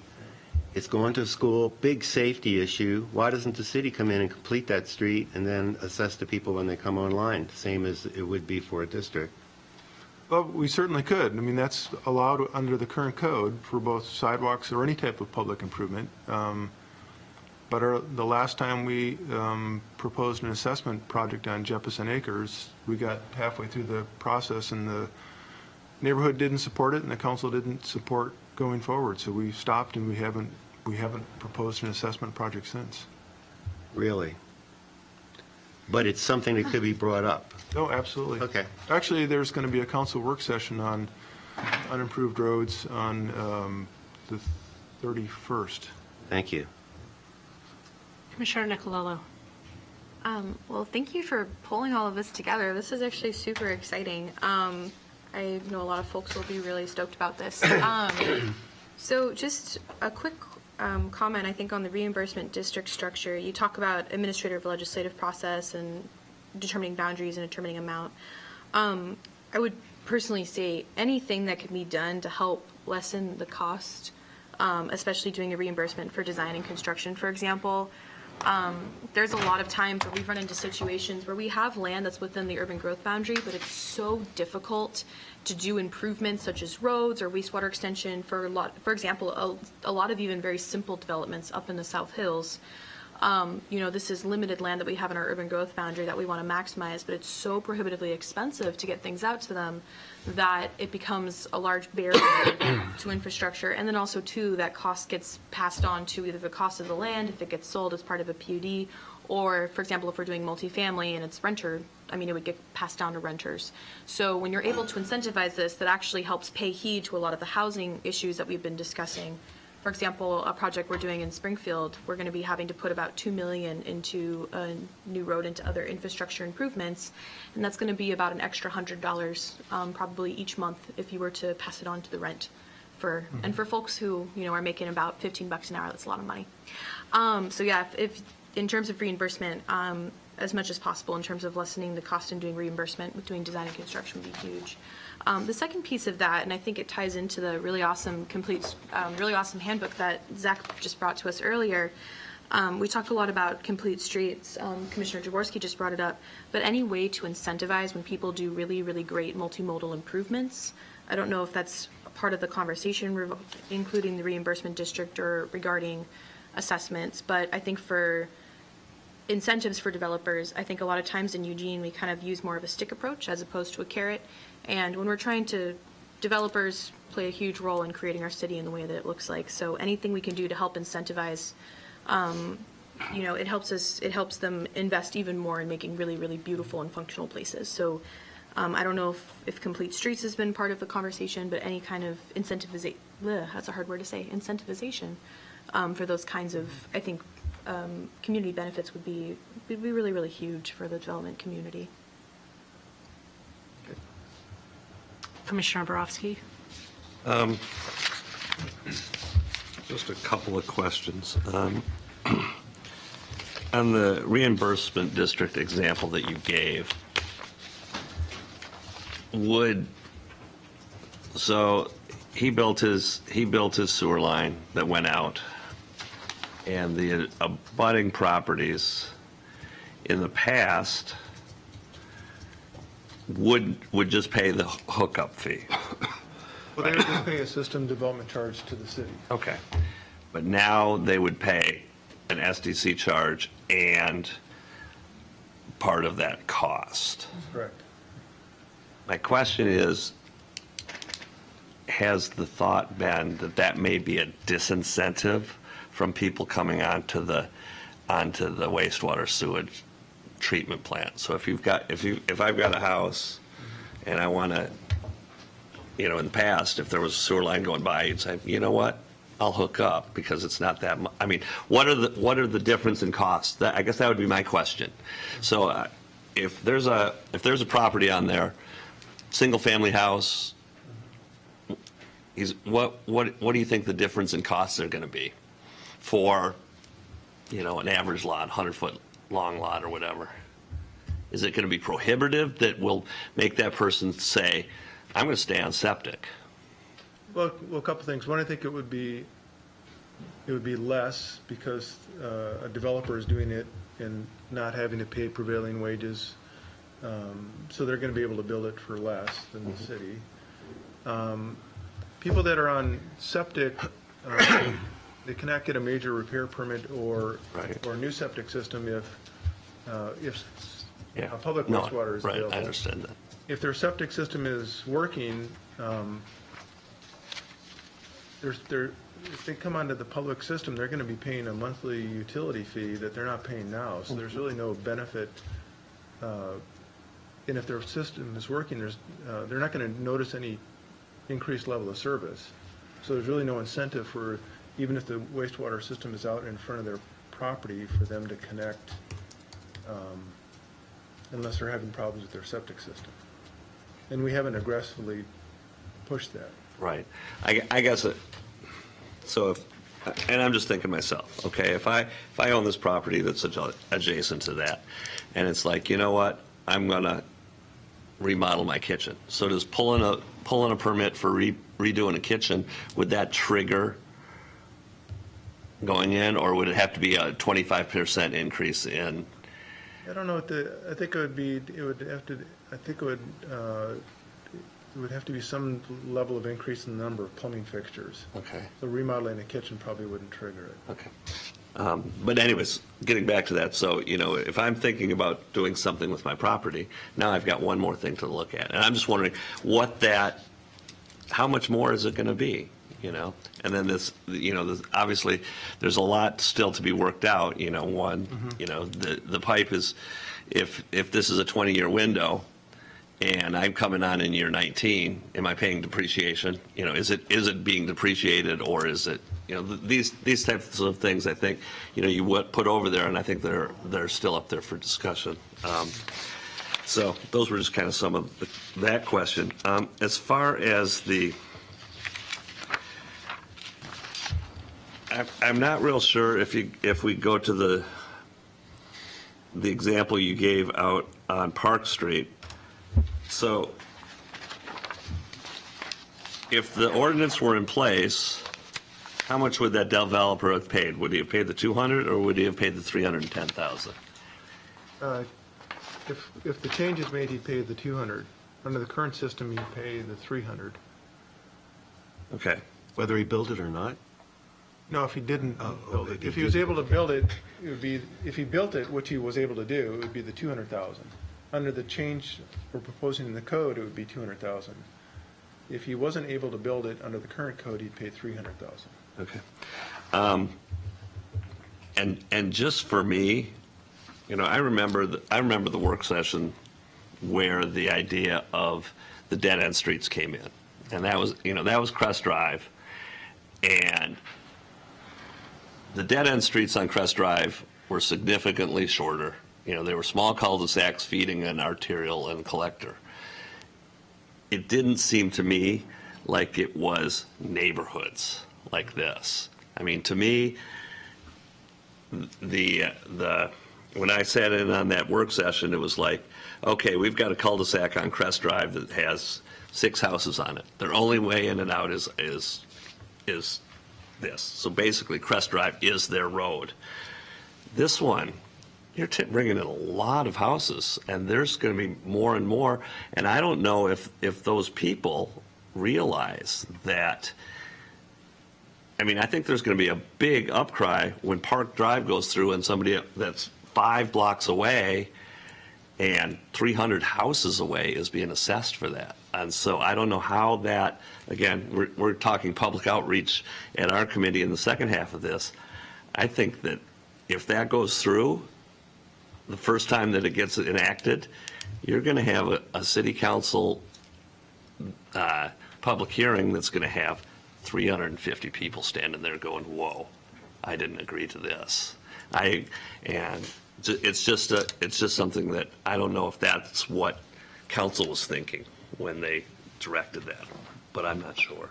Speaker 5: It's going to a school, big safety issue. Why doesn't the city come in and complete that street and then assess the people when they come online, same as it would be for a district?
Speaker 10: Well, we certainly could. I mean, that's allowed under the current code for both sidewalks or any type of public improvement. But the last time we proposed an assessment project on Jefferson Acres, we got halfway through the process and the neighborhood didn't support it and the council didn't support going forward. So we stopped and we haven't proposed an assessment project since.
Speaker 5: Really? But it's something that could be brought up.
Speaker 10: No, absolutely.
Speaker 5: Okay.
Speaker 10: Actually, there's going to be a council work session on unimproved roads on the 31st.
Speaker 5: Thank you.
Speaker 1: Commissioner Nicolello.
Speaker 4: Well, thank you for pulling all of this together. This is actually super exciting. I know a lot of folks will be really stoked about this. So just a quick comment, I think, on the reimbursement district structure. You talk about administrative legislative process and determining boundaries and determining amount. I would personally say anything that can be done to help lessen the cost, especially doing a reimbursement for design and construction, for example. There's a lot of times where we've run into situations where we have land that's within the urban growth boundary, but it's so difficult to do improvements such as roads or wastewater extension for example, a lot of even very simple developments up in the South Hills. This is limited land that we have in our urban growth boundary that we want to maximize, but it's so prohibitively expensive to get things out to them that it becomes a large barrier to infrastructure. And then also, too, that cost gets passed on to either the cost of the land, if it gets sold as part of a PUD, or, for example, if we're doing multifamily and it's it would get passed down to renters. So when you're able to incentivize this, that actually helps pay heed to a lot of the housing issues that we've been discussing. For example, a project we're doing in Springfield, we're going to be having to put about $2 million into a new road, into other infrastructure improvements, and that's going to be about an extra $100 probably each month if you were to pass it on to the rent. And for folks who are making about $15 an hour, that's a lot of money. So yeah, if in terms of reimbursement, as much as possible in terms of lessening the cost and doing reimbursement with doing design and construction would be huge. The second piece of that, and I think it ties into the really awesome handbook that Zach just brought to us earlier. We talk a lot about complete streets. Commissioner Jaworski just brought it up. But any way to incentivize when people do really, really great multimodal improvements. I don't know if that's a part of the conversation, including the reimbursement district or regarding assessments. But I think for incentives for developers, I think a lot of times in Eugene, we kind of use more of a stick approach as opposed to a carrot. And when we're trying to, developers play a huge role in creating our city in the way that it looks like. So anything we can do to help incentivize, it helps them invest even more in making really, really beautiful and functional places. So I don't know if complete streets has been part of the conversation, but any kind of incentivization, that's a hard word to say, incentivization for those kinds of, I think, community benefits would be really, really huge for the development community.
Speaker 1: Commissioner Borowski?
Speaker 7: Just a couple of questions. On the reimbursement district example that you gave, so he built his sewer line that went out, and the abutting properties in the past would just pay the hookup fee.
Speaker 10: Well, they would just pay a system development charge to the city.
Speaker 7: Okay. But now they would pay an SDC charge and part of that cost.
Speaker 10: Correct.
Speaker 7: My question is, has the thought been that that may be a disincentive from people coming onto the wastewater sewage treatment plant? So if I've got a house and I want to, in the past, if there was a sewer line going by, you'd say, you know what, I'll hook up because it's not that much. I mean, what are the difference in costs? I guess that would be my question. So if there's a property on there, single family house, what do you think the difference in costs are going to be for, an average lot, 100-foot long lot or whatever? Is it going to be prohibitive that will make that person say, I'm going to stay on septic?
Speaker 10: Well, a couple things. One, I think it would be less because a developer is doing it and not having to pay prevailing wages. So they're going to be able to build it for less than the city. People that are on septic, they cannot get a major repair permit or a new septic system if a public wastewater is available.
Speaker 7: Right, I understand that.
Speaker 10: If their septic system is working, if they come onto the public system, they're going to be paying a monthly utility fee that they're not paying now. So there's really no benefit. And if their system is working, they're not going to notice any increased level of service. So there's really no incentive for, even if the wastewater system is out in front of their property, for them to connect unless they're having problems with their septic system. And we haven't aggressively pushed that.
Speaker 7: Right. I guess so and I'm just thinking myself, okay, if I own this property that's adjacent to that, and it's like, you know what, I'm going to remodel my kitchen. So does pulling a permit for redoing a kitchen, would that trigger going in, or would it have to be a 25% increase in?
Speaker 10: I don't know I think it would have to be some level of increase in the number of plumbing fixtures.
Speaker 7: Okay.
Speaker 10: So remodeling a kitchen probably wouldn't trigger it.
Speaker 7: Okay. But anyways, getting back to that, so, if I'm thinking about doing something with my property, now I've got one more thing to look at. And I'm just wondering how much more is it going to be, And then this, obviously, there's a lot still to be worked out, One, the pipe is, if this is a 20-year window, and I'm coming on in year 19, am I paying depreciation? Is it being depreciated, or is it, these types of things, I think, you would put over there, and I think they're still up there for discussion. So those were just kind of some of that question. As far as I'm not real sure if we go to the example you gave out on Park Street. So if the ordinance were in place, how much would that developer have paid? Would he have paid the 200 or would he have paid the 310,000?
Speaker 10: If the change is made, he'd pay the 200. Under the current system, he'd pay the 300.
Speaker 7: Okay.
Speaker 5: Whether he built it or not?
Speaker 10: No, if he didn't build it.
Speaker 5: if he
Speaker 10: If he was able to build it, it would be, if he built it, which he was able to do, it would be the 200,000. Under the change we're proposing in the code, it would be 200,000. If he wasn't able to build it under the current code, he'd pay 300,000.
Speaker 7: Okay. And just for me, you know, I remember the work session where the idea of the dead-end streets came in. And that was Crest Drive. And the dead-end streets on Crest Drive were significantly shorter. You know, they were small cul-de-sacs feeding an arterial and collector. It didn't seem to me like it was neighborhoods like this. I mean, to me, when I sat in on that work session, it was like, okay, we've got a cul-de-sac on Crest Drive that has 6 houses on it. Their only way in and out is this. So basically, Crest Drive is their road. This one, you're bringing in a lot of houses, and there's going to be more and more. And I don't know if those people realize that. I mean, I think there's going to be a big upcry when Park Drive goes through and somebody that's 5 blocks away and 300 houses away is being assessed for that. And so I don't know how that, again, we're talking public outreach at our committee in the second half of this. I think that if that goes through, the first time that it gets enacted, you're going to have a city council public hearing that's going to have 350 people standing there going, whoa, I didn't agree to this. And it's just something that I don't know if that's what council was thinking when they directed that, but I'm not sure.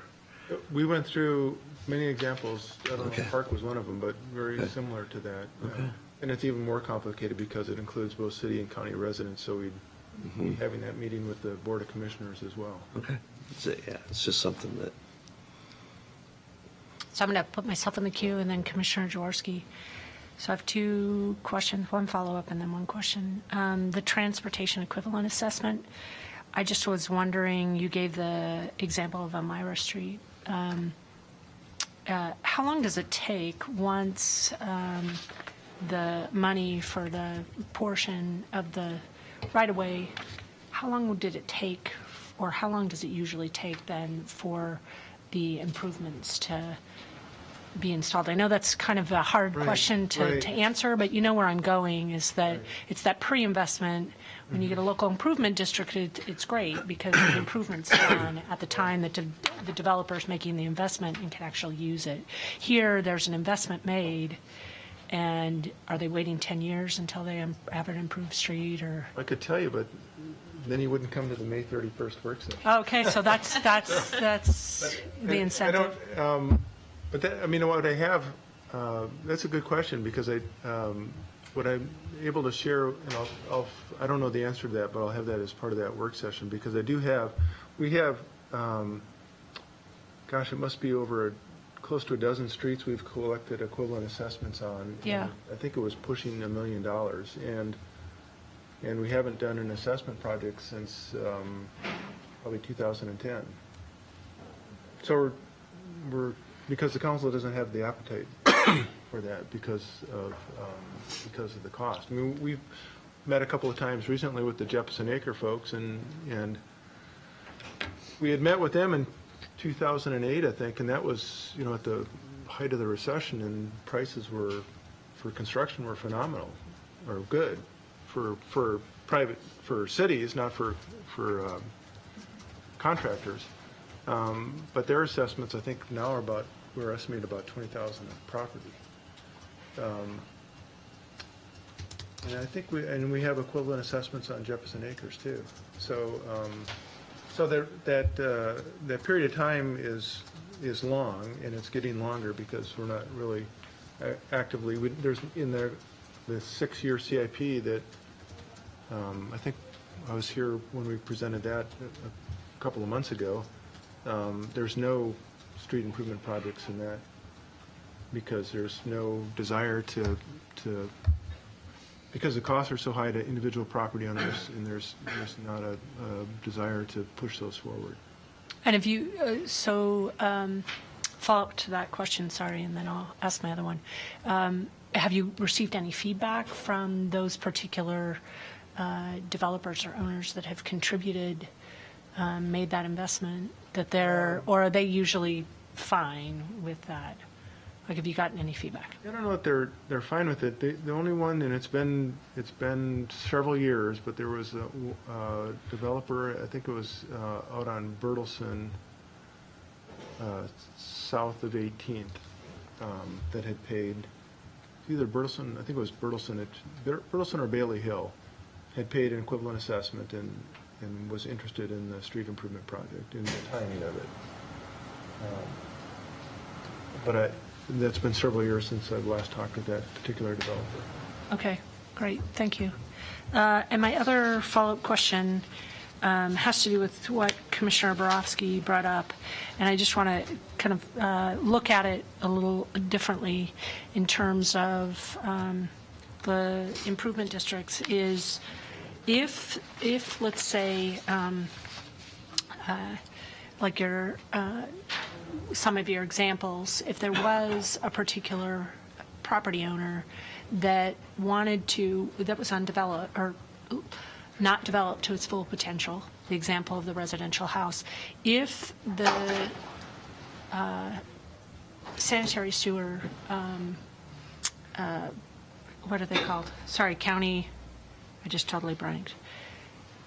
Speaker 10: We went through many examples. I don't know
Speaker 7: Okay.
Speaker 10: if Park was one of them, but very similar to that. And it's even more complicated because it includes both city and county residents, so we'd be having that meeting with the Board of Commissioners as well.
Speaker 7: Okay. It's just something that.
Speaker 1: So I'm going to put myself in the queue and then Commissioner Jaworski. So I have 2 questions, 1 follow-up and then 1 question. The transportation equivalent assessment, I just was wondering, you gave the example of Elmira Street. How long does it take once the money for the portion of the right-of-way, how long did it take, or how long does it usually take then for the improvements to be installed? I know that's kind of a hard question to answer, but you know where I'm going, is that it's that pre-investment. When you get a local improvement district, it's great because the improvement's done at the time that the developer's making the investment and can actually use it. Here, there's an investment made, and are they waiting 10 years until they have an improved street, or?
Speaker 10: I could tell you, but then you wouldn't come to the May 31st work session.
Speaker 1: Okay, so that's the incentive.
Speaker 10: But that, I mean, what I have, that's a good question, because what I'm able to share, and I don't know the answer to that, but I'll have that as part of that work session, because we have, gosh, it must be over close to a dozen streets we've collected equivalent assessments on.
Speaker 1: Yeah.
Speaker 10: And I think it was pushing $1 million, and we haven't done an assessment project since probably 2010. So we're because the council doesn't have the appetite for that because of the cost. I mean, we've met a couple of times recently with the Jefferson Acre folks, and we had met with them in 2008, I think, and that was, you know, at the height of the recession, and prices for construction were phenomenal, or good, for cities, not for contractors. But their assessments, I think, now are we're estimating about $20,000 a property. And I think we have equivalent assessments on Jefferson Acres too. So that period of time is long, and it's getting longer because we're not really actively. There's in there the 6-year CIP that, I think I was here when we presented that a couple of months ago. There's no street improvement projects in that because there's no desire to because the costs are so high to individual property owners, and there's not a desire to push those forward.
Speaker 1: And if you, follow up to that question, sorry, and then I'll ask my other one. Have you received any feedback from those particular developers or owners that have contributed, made that investment, or are they usually fine with that? Like, have you gotten any feedback?
Speaker 10: I don't know if they're fine with it. The only one, and it's been several years, but there was a developer, I think it was out on Bertelsen, south of 18th, that had paid, either Bertelsen, I think it was Bertelsen or Bailey Hill, had paid an equivalent assessment and was interested in the street improvement project and the timing of it. But that's been several years since I've last talked to that particular developer.
Speaker 1: Okay, great, thank you. And my other follow-up question has to do with what Commissioner Borofsky brought up, and I just want to kind of look at it a little differently in terms of the improvement districts. Is if let's say like your some of your examples, if there was a particular property owner that that was undeveloped or not developed to its full potential, the example of the residential house, if the sanitary sewer, what are they called? Sorry, county, I just totally blanked.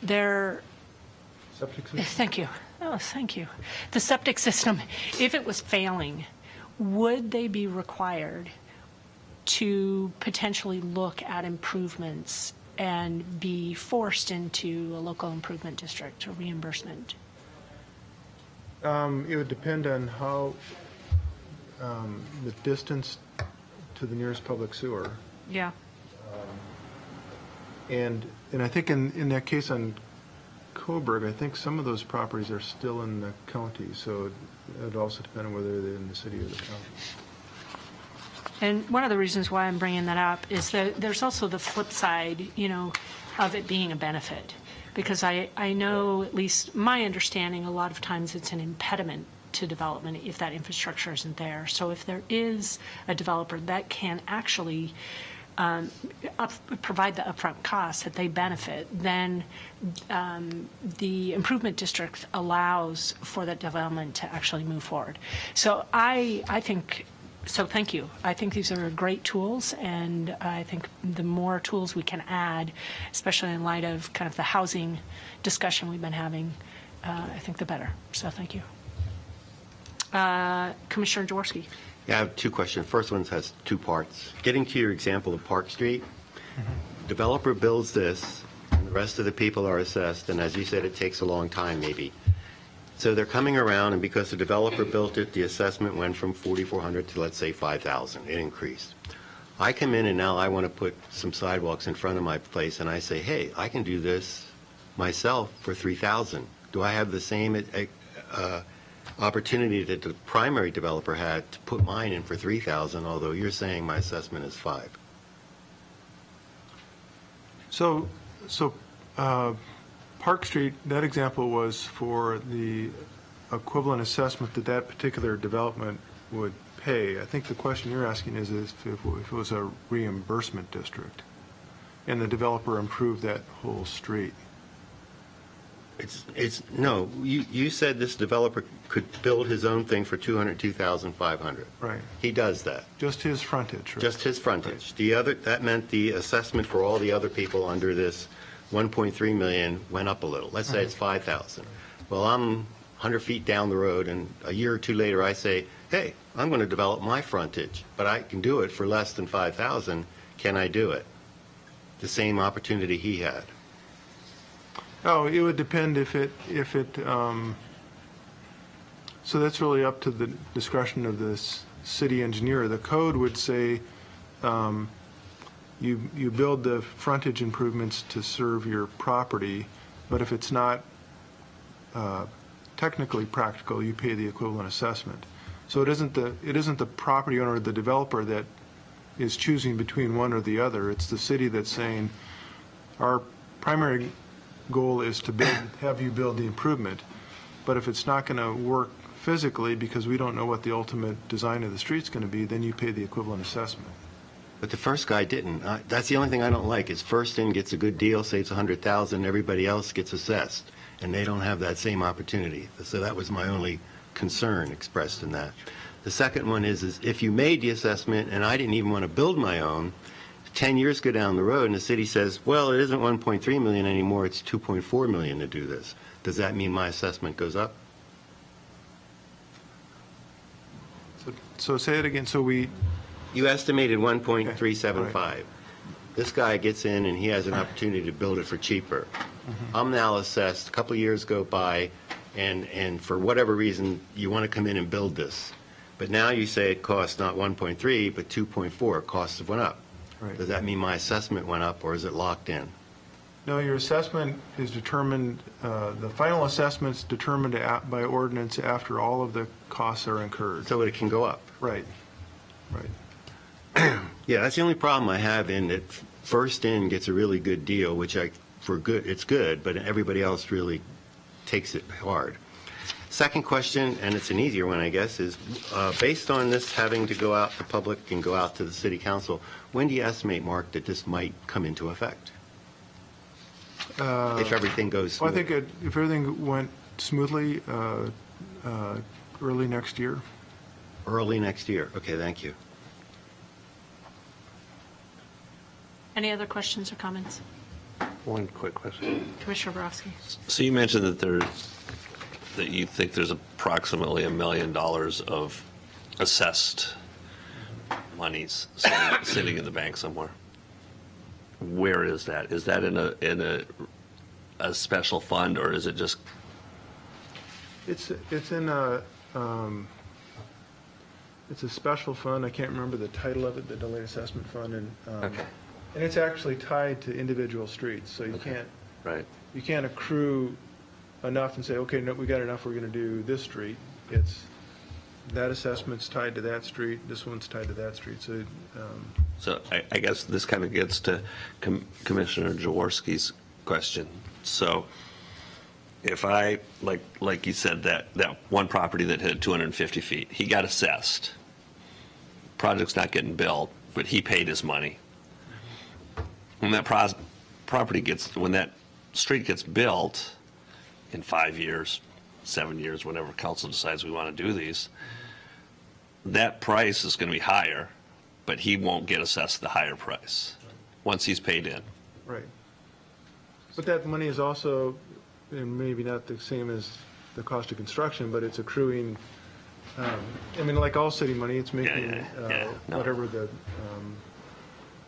Speaker 10: Septic system?
Speaker 1: Thank you. Oh, thank you. The septic system, if it was failing, would they be required to potentially look at improvements and be forced into a local improvement district or reimbursement?
Speaker 10: It would depend on how the distance to the nearest public sewer.
Speaker 1: Yeah.
Speaker 10: And I think in that case on Coburg, I think some of those properties are still in the county, so it would also depend on whether they're in the city or the county.
Speaker 1: And one of the reasons why I'm bringing that up is that there's also the flip side, of it being a benefit. Because I know, at least my understanding, a lot of times it's an impediment to development if that infrastructure isn't there. So if there is a developer that can actually provide the upfront costs that they benefit, then the improvement district allows for that development to actually move forward. So I think, so thank you. I think these are great tools, and I think the more tools we can add, especially in light of kind of the housing discussion we've been having, I think the better. So thank you. Commissioner Jaworski.
Speaker 5: Yeah, I have two questions. First one has two parts. Getting to your example of Park Street, developer builds this, and the rest of the people are assessed, and as you said, it takes a long time maybe. So they're coming around, and because the developer built it, the assessment went from $4,400 to, let's say, $5,000. It increased. I come in and now I want to put some sidewalks in front of my place, and I say, hey, I can do this myself for $3,000. Do I have the same opportunity that the primary developer had to put mine in for $3,000, although you're saying my assessment is $5,000?
Speaker 10: So Park Street, that example was for the equivalent assessment that particular development would pay. I think the question you're asking is if it was a reimbursement district and the developer improved that whole street.
Speaker 5: No, you said this developer could build his own thing for $202,500.
Speaker 10: Right.
Speaker 5: He does that.
Speaker 10: Just his frontage, right?
Speaker 5: Just his frontage. That meant the assessment for all the other people under this 1.3 million went up a little. Let's say it's 5,000. Well, I'm 100 feet down the road, and a year or two later I say, hey, I'm going to develop my frontage, but I can do it for less than 5,000. Can I do it? The same opportunity he had.
Speaker 10: Oh, it would depend so that's really up to the discretion of the city engineer. The code would say you build the frontage improvements to serve your property, but if it's not technically practical, you pay the equivalent assessment. So it isn't the property owner or the developer that is choosing between one or the other. It's the city that's saying, our primary goal is to have you build the improvement, but if it's not going to work physically because we don't know what the ultimate design of the street's going to be, then you pay the equivalent assessment.
Speaker 5: But the first guy didn't. That's the only thing I don't like, is first in gets a good deal, saves $100,000, everybody else gets assessed, and they don't have that same opportunity. So that was my only concern expressed in that. The second one is if you made the assessment and I didn't even want to build my own, 10 years go down the road and the city says, well, it isn't 1.3 million anymore, it's 2.4 million to do this. Does that mean my assessment goes up?
Speaker 10: So say it again.
Speaker 5: You estimated 1.375. This guy gets in and he has an opportunity to build it for cheaper. I'm now assessed, a couple of years go by, and for whatever reason, you want to come in and build this. But now you say it costs not 1.3, but 2.4, costs have went up.
Speaker 10: Right.
Speaker 5: Does that mean my assessment went up, or is it locked in?
Speaker 10: No, your assessment is determined, the final assessment's determined by ordinance after all of the costs are incurred.
Speaker 5: So it can go up.
Speaker 10: Right.
Speaker 5: Yeah, that's the only problem I have in that first in gets a really good deal, which it's good, but everybody else really takes it hard. Second question, and it's an easier one, I guess, is based on this having to go out to public and go out to the city council, when do you estimate, Mark, that this might come into effect? If everything goes
Speaker 10: Well, I
Speaker 5: smooth?
Speaker 10: think if everything went smoothly, early next year.
Speaker 5: Early next year. Okay, thank you.
Speaker 1: Any other questions or comments?
Speaker 7: One quick question.
Speaker 1: Commissioner Borowski.
Speaker 7: So you mentioned that you think there's approximately $1 million of assessed monies sitting in the bank somewhere. Where is that? Is that in a special fund, or is it just?
Speaker 10: It's in it's a special fund. I can't remember the title of it, the delayed assessment fund, and it's actually tied to individual streets. So you can't accrue enough and say, okay, no, we got enough, we're going to do this street. It's that assessment's tied to that street, this one's tied to that street.
Speaker 7: So I guess this kind of gets to Commissioner Jaworski's question. So if I, like you said, that one property that had 250 feet, he got assessed. Project's not getting built, but he paid his money. When that when that street gets built in 5 years, 7 years, whenever council decides we want to do these, that price is going to be higher, but he won't get assessed the higher price once he's paid in.
Speaker 10: Right. But that money is also, and maybe not the same as the cost of construction, but it's accruing, I mean, like all city money, it's making
Speaker 7: No.
Speaker 10: whatever the,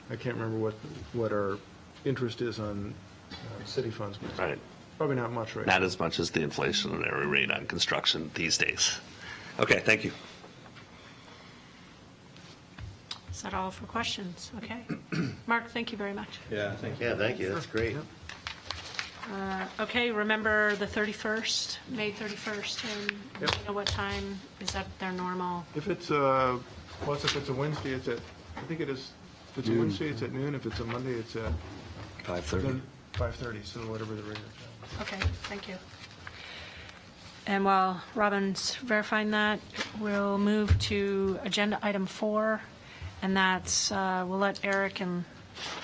Speaker 10: I can't remember what our interest is on city funds. But
Speaker 7: Right.
Speaker 10: probably not much right
Speaker 7: Not as much as the inflationary rate on construction these days. Okay, thank you.
Speaker 1: Is that all for questions? Okay. Mark, thank you very much.
Speaker 3: Yeah, thank you.
Speaker 5: Yeah, thank you. That's great.
Speaker 1: Okay, remember the 31st, May 31st, and
Speaker 10: Yep.
Speaker 1: you know what time? Is that their normal?
Speaker 10: If it's if it's a Wednesday, it's at, I think it is, if it's a Wednesday, it's at noon. If it's a Monday, it's at
Speaker 7: 5:30.
Speaker 10: 5:30, so whatever the regular time.
Speaker 1: Okay, thank you. And while Robin's verifying that, we'll move to agenda item 4, and that's, we'll let Eric and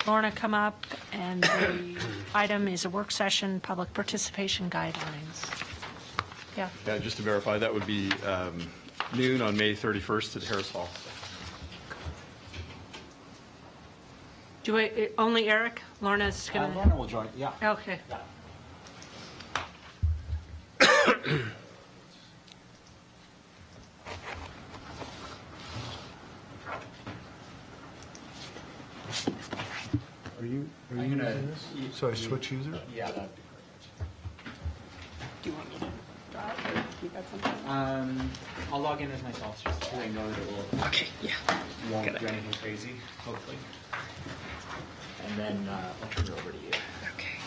Speaker 1: Lorna come up, and the item is a work session, public participation guidelines. Yeah,
Speaker 3: Yeah, just to verify, that would be noon on May 31st at Harris Hall.
Speaker 1: do we, only Eric? Lorna's gonna?
Speaker 11: Lorna will join, yeah.
Speaker 1: Okay.
Speaker 10: Are you
Speaker 11: gonna-
Speaker 10: using this? So I switch user?
Speaker 11: Yeah, that'd be
Speaker 12: Do you want me to drive or you got something?
Speaker 11: perfect. I'll log in as myself just so I know that it will,
Speaker 12: Okay, yeah.
Speaker 11: won't do anything crazy, hopefully. and then I'll turn it over to you.
Speaker 12: Okay.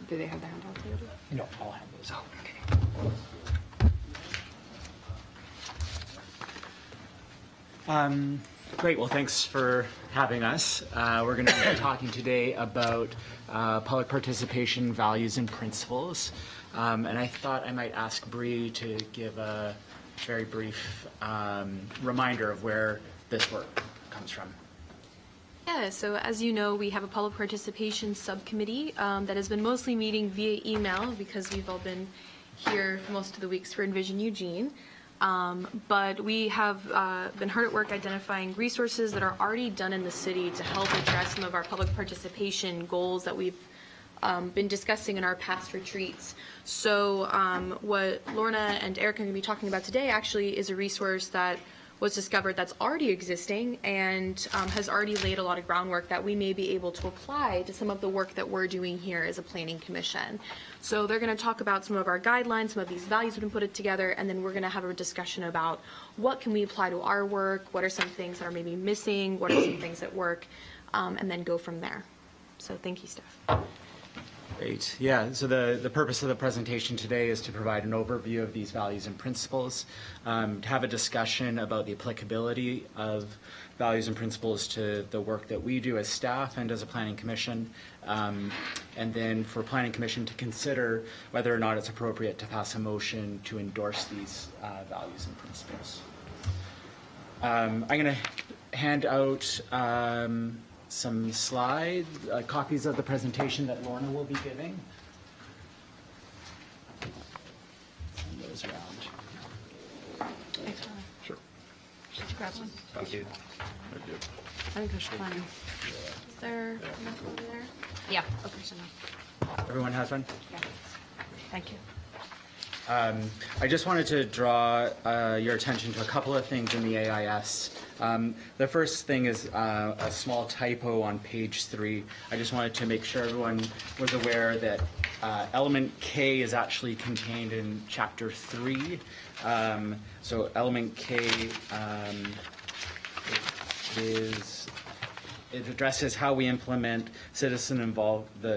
Speaker 12: Do they have the handouts already?
Speaker 11: No, I'll have those.
Speaker 12: Oh, okay.
Speaker 11: Great. Well, thanks for having us. We're going to be talking today about public participation values and principles. And I thought I might ask Bree to give a very brief reminder of where this work comes from.
Speaker 4: Yeah, so as you know, we have a public participation subcommittee that has been mostly meeting via email because we've all been here for most of the weeks for Envision Eugene. But we have been hard at work identifying resources that are already done in the city to help address some of our public participation goals that we've been discussing in our past retreats. So what Lorna and Eric are going to be talking about today actually is a resource that was discovered that's already existing and has already laid a lot of groundwork that we may be able to apply to some of the work that we're doing here as a planning commission. So they're going to talk about some of our guidelines, some of these values have been put together, and then we're going to have a discussion about what can we apply to our work, what are some things that are maybe missing, what are some things that work, and then go from there. So thank you, Steph.
Speaker 11: Great. Yeah, so the purpose of the presentation today is to provide an overview of these values and principles, to have a discussion about the applicability of values and principles to the work that we do as staff and as a planning commission, and then for planning commission to consider whether or not it's appropriate to pass a motion to endorse these values and principles. I'm going to hand out some slides, copies of the presentation that Lorna will be giving. Send those around.
Speaker 3: Sure.
Speaker 12: Did you grab one?
Speaker 7: Thank you.
Speaker 12: I think there's plenty.
Speaker 4: Is there enough over there?
Speaker 12: Yeah. Oh, there's enough.
Speaker 11: Everyone has one?
Speaker 12: Yeah. Thank you.
Speaker 11: I just wanted to draw your attention to a couple of things in the AIS. The first thing is a small typo on page 3. I just wanted to make sure everyone was aware that element K is actually contained in chapter 3. So element K it addresses how we implement the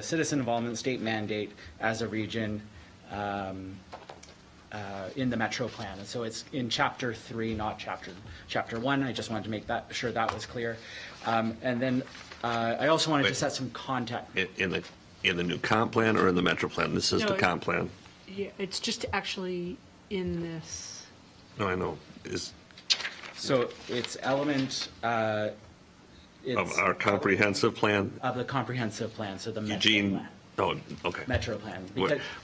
Speaker 11: citizen involvement state mandate as a region in the Metro Plan. And so it's in Chapter 3, not Chapter 1. I just wanted to make sure that was clear. And then I also wanted to set some context.
Speaker 7: In the new comp plan or in the Metro Plan? This is
Speaker 1: No,
Speaker 7: the comp plan.
Speaker 1: Yeah, it's just actually in this.
Speaker 7: No, I know.
Speaker 11: So it's element
Speaker 7: Of our comprehensive plan?
Speaker 11: of the comprehensive plan, so the Metro
Speaker 7: Eugene,
Speaker 11: Plan.
Speaker 7: oh, okay.
Speaker 11: Metro Plan.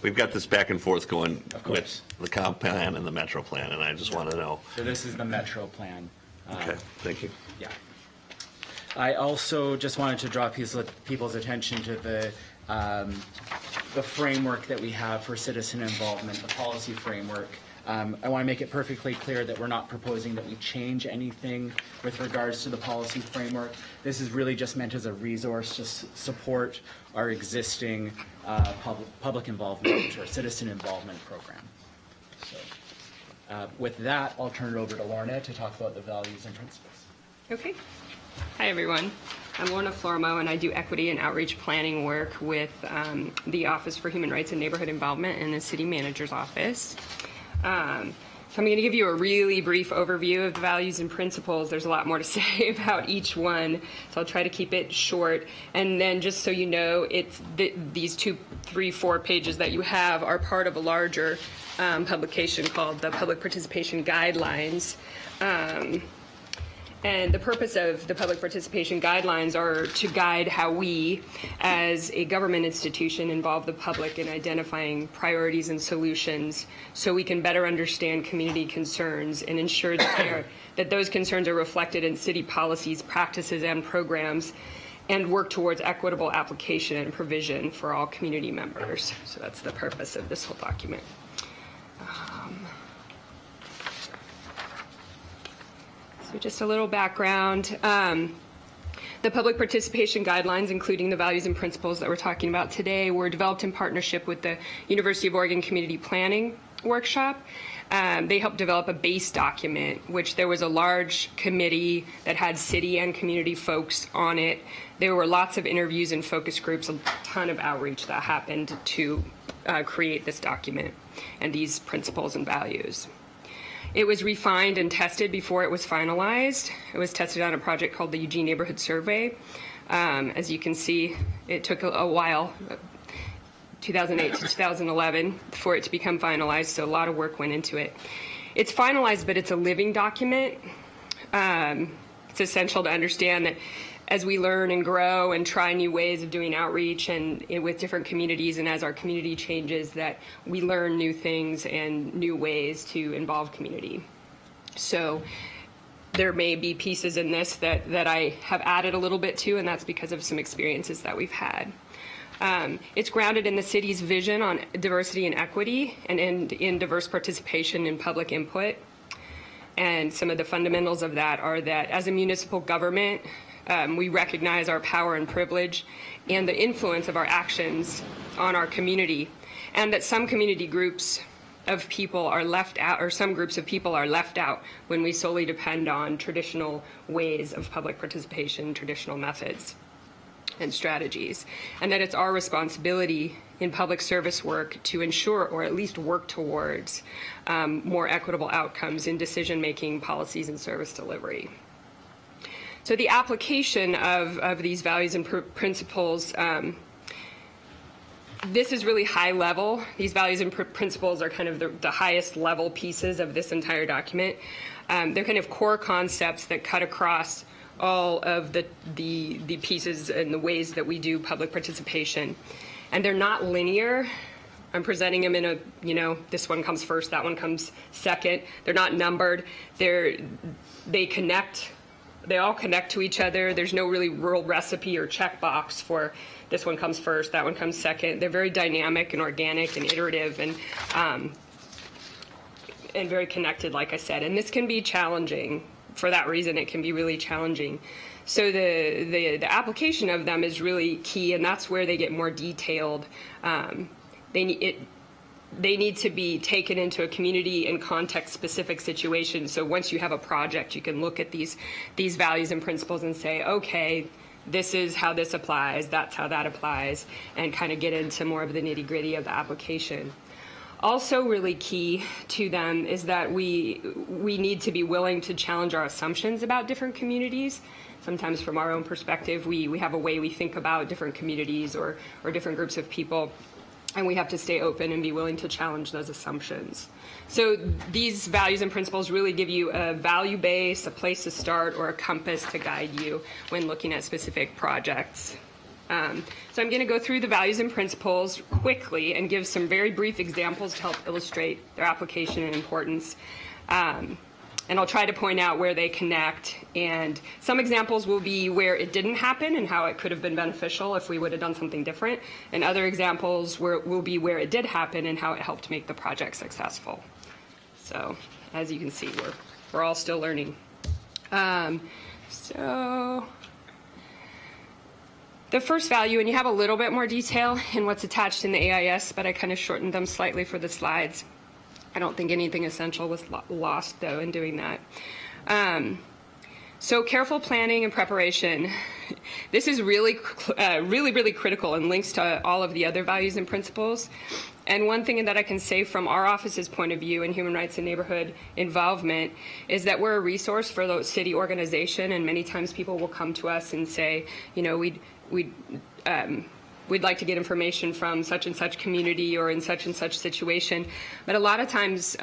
Speaker 7: We've got this back and forth going
Speaker 11: Of course.
Speaker 7: with the comp plan and the Metro Plan, and I just want to know.
Speaker 11: So this is the Metro Plan.
Speaker 7: Okay, thank you.
Speaker 11: Yeah. I also just wanted to draw people's attention to the framework that we have for citizen involvement, the policy framework. I want to make it perfectly clear that we're not proposing that we change anything with regards to the policy framework. This is really just meant as a resource to support our existing public involvement or citizen involvement program. So, with that, I'll turn it over to Lorna to talk about the values and principles.
Speaker 12: Okay. Hi, everyone. I'm Lorna Flormo, and I do equity and outreach planning work with the Office for Human Rights and Neighborhood Involvement in the City Manager's Office. So I'm going to give you a really brief overview of the values and principles. There's a lot more to say about each one, so I'll try to keep it short. And then just so you know, it's these 2, 3, 4 pages that you have are part of a larger publication called the Public Participation Guidelines. And the purpose of the public participation guidelines are to guide how we, as a government institution, involve the public in identifying priorities and solutions so we can better understand community concerns and ensure that those concerns are reflected in city policies, practices, and programs, and work towards equitable application and provision for all community members. So that's the purpose of this whole document. So just a little background. The public participation guidelines, including the values and principles that we're talking about today, were developed in partnership with the University of Oregon Community Planning Workshop. They helped develop a base document, which there was a large committee that had city and community folks on it. There were lots of interviews and focus groups, a ton of outreach that happened to create this document and these principles and values. It was refined and tested before it was finalized. It was tested on a project called the Eugene Neighborhood Survey. As you can see, it took a while, 2008 to 2011, for it to become finalized, so a lot of work went into it. It's finalized, but it's a living document. It's essential to understand that as we learn and grow and try new ways of doing outreach and with different communities, and as our community changes, that we learn new things and new ways to involve community. So there may be pieces in this that I have added a little bit to, and that's because of some experiences that we've had. It's grounded in the city's vision on diversity and equity and in diverse participation in public input. And some of the fundamentals of that are that as a municipal government, we recognize our power and privilege and the influence of our actions on our community, and that some community groups of people are left out, or some groups of people are left out when we solely depend on traditional ways of public participation, traditional methods and strategies, and that it's our responsibility in public service work to ensure, or at least work towards, more equitable outcomes in decision-making, policies, and service delivery. So the application of these values and principles, this is really high level. These values and principles are kind of the highest level pieces of this entire document. They're kind of core concepts that cut across all of the pieces and the ways that we do public participation. And they're not linear. I'm presenting them in a, this one comes first, that one comes second. They're not numbered. They connect. They all connect to each other. There's no really rural recipe or checkbox for this one comes first, that one comes second. They're very dynamic and organic and iterative and very connected, like I said. And this can be challenging. For that reason, it can be really challenging. So the application of them is really key, and that's where they get more detailed. They need to be taken into a community and context-specific situation. So once you have a project, you can look at these values and principles and say, okay, this is how this applies, that's how that applies, and kind of get into more of the nitty-gritty of the application. Also really key to them is that we need to be willing to challenge our assumptions about different communities. Sometimes from our own perspective, we have a way we think about different communities or different groups of people, and we have to stay open and be willing to challenge those assumptions. So these values and principles really give you a value base, a place to start, or a compass to guide you when looking at specific projects. So I'm going to go through the values and principles quickly and give some very brief examples to help illustrate their application and importance. And I'll try to point out where they connect. And some examples will be where it didn't happen and how it could have been beneficial if we would have done something different. And other examples will be where it did happen and how it helped make the project successful. So as you can see, we're all still learning. So the first value, and you have a little bit more detail in what's attached in the AIS, but I kind of shortened them slightly for the slides. I don't think anything essential was lost, though, in doing that. So careful planning and preparation. This is really critical and links to all of the other values and principles. And one thing that I can say from our office's point of view in human rights and neighborhood involvement is that we're a resource for the city organization, and many times people will come to us and say, we'd like to get information from such and such community or in such and such situation. But a lot of times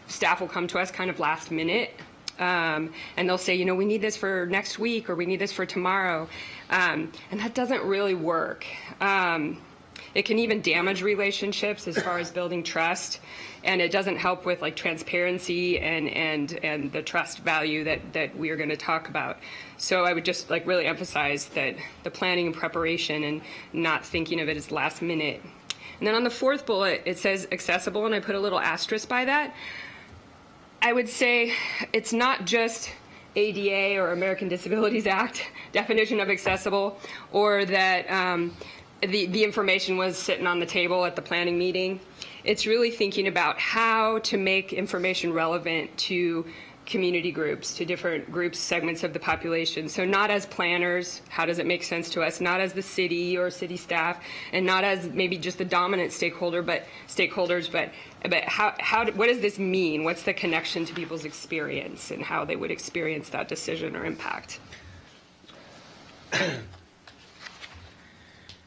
Speaker 12: staff will come to us kind of last minute And they'll say, we need this for next week, or we need this for tomorrow. And that doesn't really work. It can even damage relationships as far as building trust, and it doesn't help with transparency and the trust value that we are going to talk about. So I would just really emphasize that the planning and preparation and not thinking of it as last minute. And then on the fourth bullet, it says accessible, and I put a little asterisk by that. I would say it's not just ADA or American Disabilities Act definition of accessible, or that the information was sitting on the table at the planning meeting. It's really thinking about how to make information relevant to community groups, to different groups, segments of the population. So not as planners, how does it make sense to us? Not as the city or city staff, and not as maybe just the dominant stakeholders, but what does this mean? What's the connection to people's experience and how they would experience that decision or impact?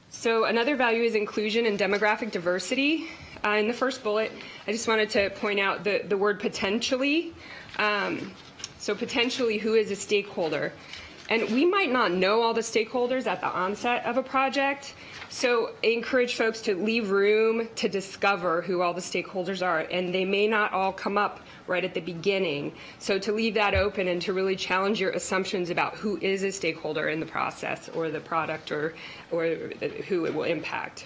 Speaker 12: So another value is inclusion and demographic diversity. In the first bullet, I just wanted to point out the word potentially. So potentially, who is a stakeholder? And we might not know all the stakeholders at the onset of a project, so I encourage folks to leave room to discover who all the stakeholders are, and they may not all come up right at the beginning. So to leave that open and to really challenge your assumptions about who is a stakeholder in the process or the product or who it will impact.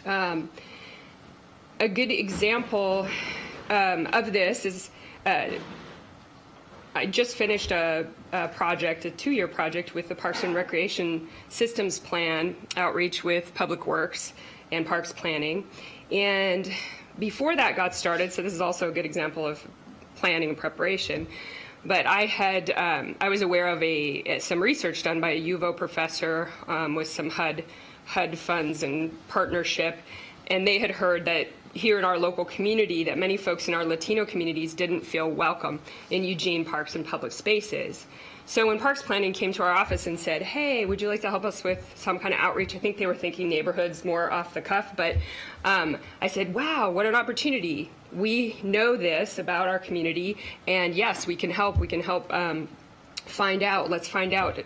Speaker 12: A good example of this is I just finished a project, a 2-year project with the Parks and Recreation Systems Plan outreach with Public Works and Parks Planning. And before that got started, so this is also a good example of planning and preparation, but I was aware of some research done by a UVO professor with some HUD funds and partnership, and they had heard that here in our local community that many folks in our Latino communities didn't feel welcome in Eugene parks and public spaces. So when Parks Planning came to our office and said, hey, would you like to help us with some kind of outreach? I think they were thinking neighborhoods more off the cuff, but I said, wow, what an opportunity. We know this about our community, and yes, we can help. We can help find out. Let's find out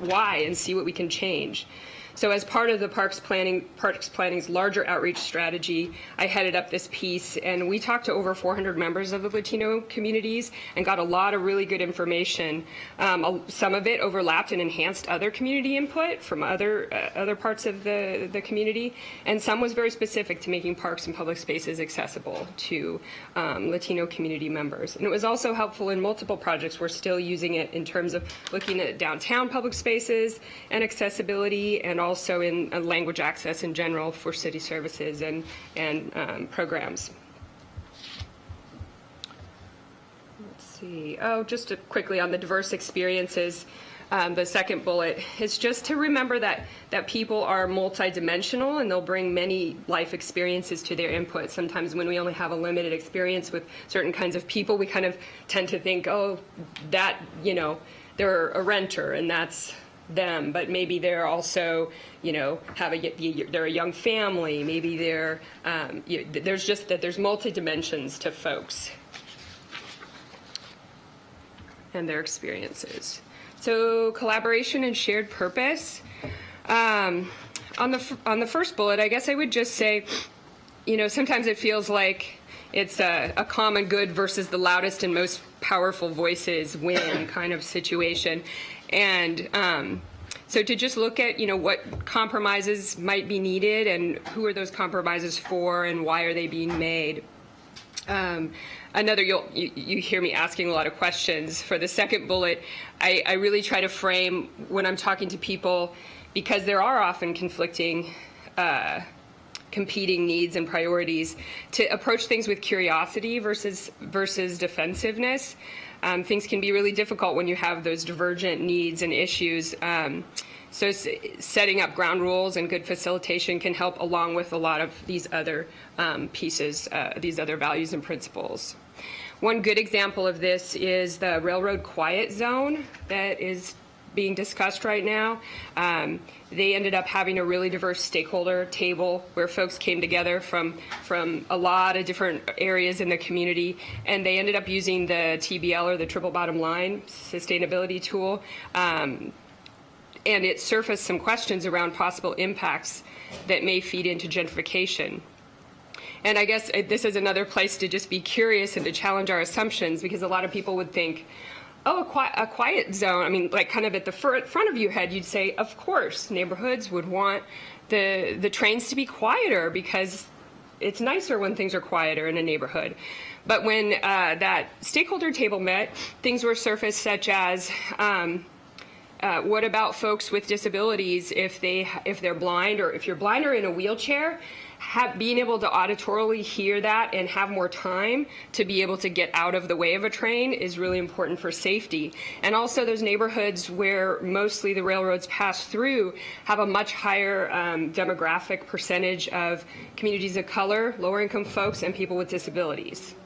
Speaker 12: why and see what we can change. So as part of the Parks Planning's larger outreach strategy, I headed up this piece, and we talked to over 400 members of the Latino communities and got a lot of really good information. Some of it overlapped and enhanced other community input from other parts of the community, and some was very specific to making parks and public spaces accessible to Latino community members. And it was also helpful in multiple projects. We're still using it in terms of looking at downtown public spaces and accessibility, and also in language access in general for city services and programs. Let's see. Oh, just quickly on the diverse experiences, the second bullet is just to remember that people are multidimensional and they'll bring many life experiences to their input. Sometimes when we only have a limited experience with certain kinds of people, we kind of tend to think, oh, that, they're a renter and that's them, but maybe they're also, they're a young family. Maybe they're, there's just that there's multi-dimensions to folks and their experiences. So collaboration and shared purpose. On the first bullet, I guess I would just say, sometimes it feels like it's a common good versus the loudest and most powerful voices win kind of situation. And so to just look at, what compromises might be needed and who are those compromises for and why are they being made. Another, you hear me asking a lot of questions. For the second bullet, I really try to frame when I'm talking to people, because there are often conflicting, competing needs and priorities, to approach things with curiosity versus defensiveness. Things can be really difficult when you have those divergent needs and issues. So setting up ground rules and good facilitation can help, along with a lot of these other pieces, these other values and principles. One good example of this is the railroad quiet zone that is being discussed right now. They ended up having a really diverse stakeholder table where folks came together from a lot of different areas in the community, and they ended up using the TBL, or the triple bottom line sustainability tool. And it surfaced some questions around possible impacts that may feed into gentrification. And I guess this is another place to just be curious and to challenge our assumptions, because a lot of people would think, oh, a quiet zone. I mean, like kind of at the front of your head, you'd say, of course, neighborhoods would want the trains to be quieter because it's nicer when things are quieter in a neighborhood. But when that stakeholder table met, things were surfaced such as, what about folks with disabilities if they're blind, or if you're blind or in a wheelchair? Being able to auditorily hear that and have more time to be able to get out of the way of a train is really important for safety. And also those neighborhoods where mostly the railroads pass through have a much higher demographic percentage of communities of color, lower income folks, and people with disabilities.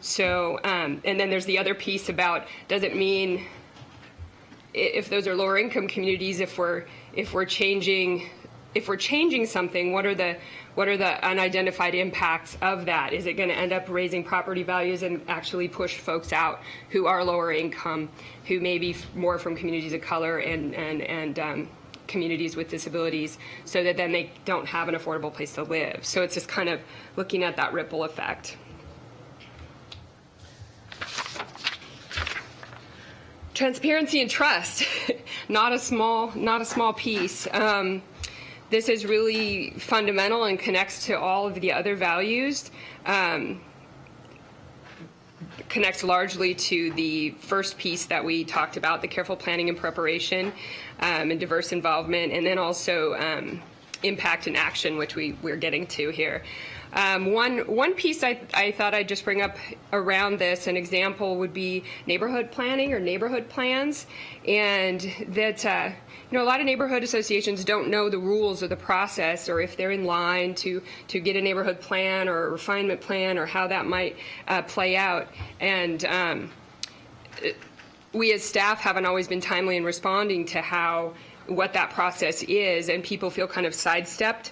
Speaker 12: So, and then there's the other piece about, does it mean if those are lower income communities, if we're changing something, what are the unidentified impacts of that? Is it going to end up raising property values and actually push folks out who are lower income, who may be more from communities of color and communities with disabilities, so that then they don't have an affordable place to live? So it's just kind of looking at that ripple effect. Transparency and trust, not a small piece. This is really fundamental and connects to all of the other values. Connects largely to the first piece that we talked about, the careful planning and preparation, and diverse involvement, and then also impact and action, which we're getting to here. One piece I thought I'd just bring up around this, an example would be neighborhood planning or neighborhood plans, and that a lot of neighborhood associations don't know the rules of the process, or if they're in line to get a neighborhood plan or a refinement plan, or how that might play out. And we as staff haven't always been timely in responding to what that process is, and people feel kind of sidestepped.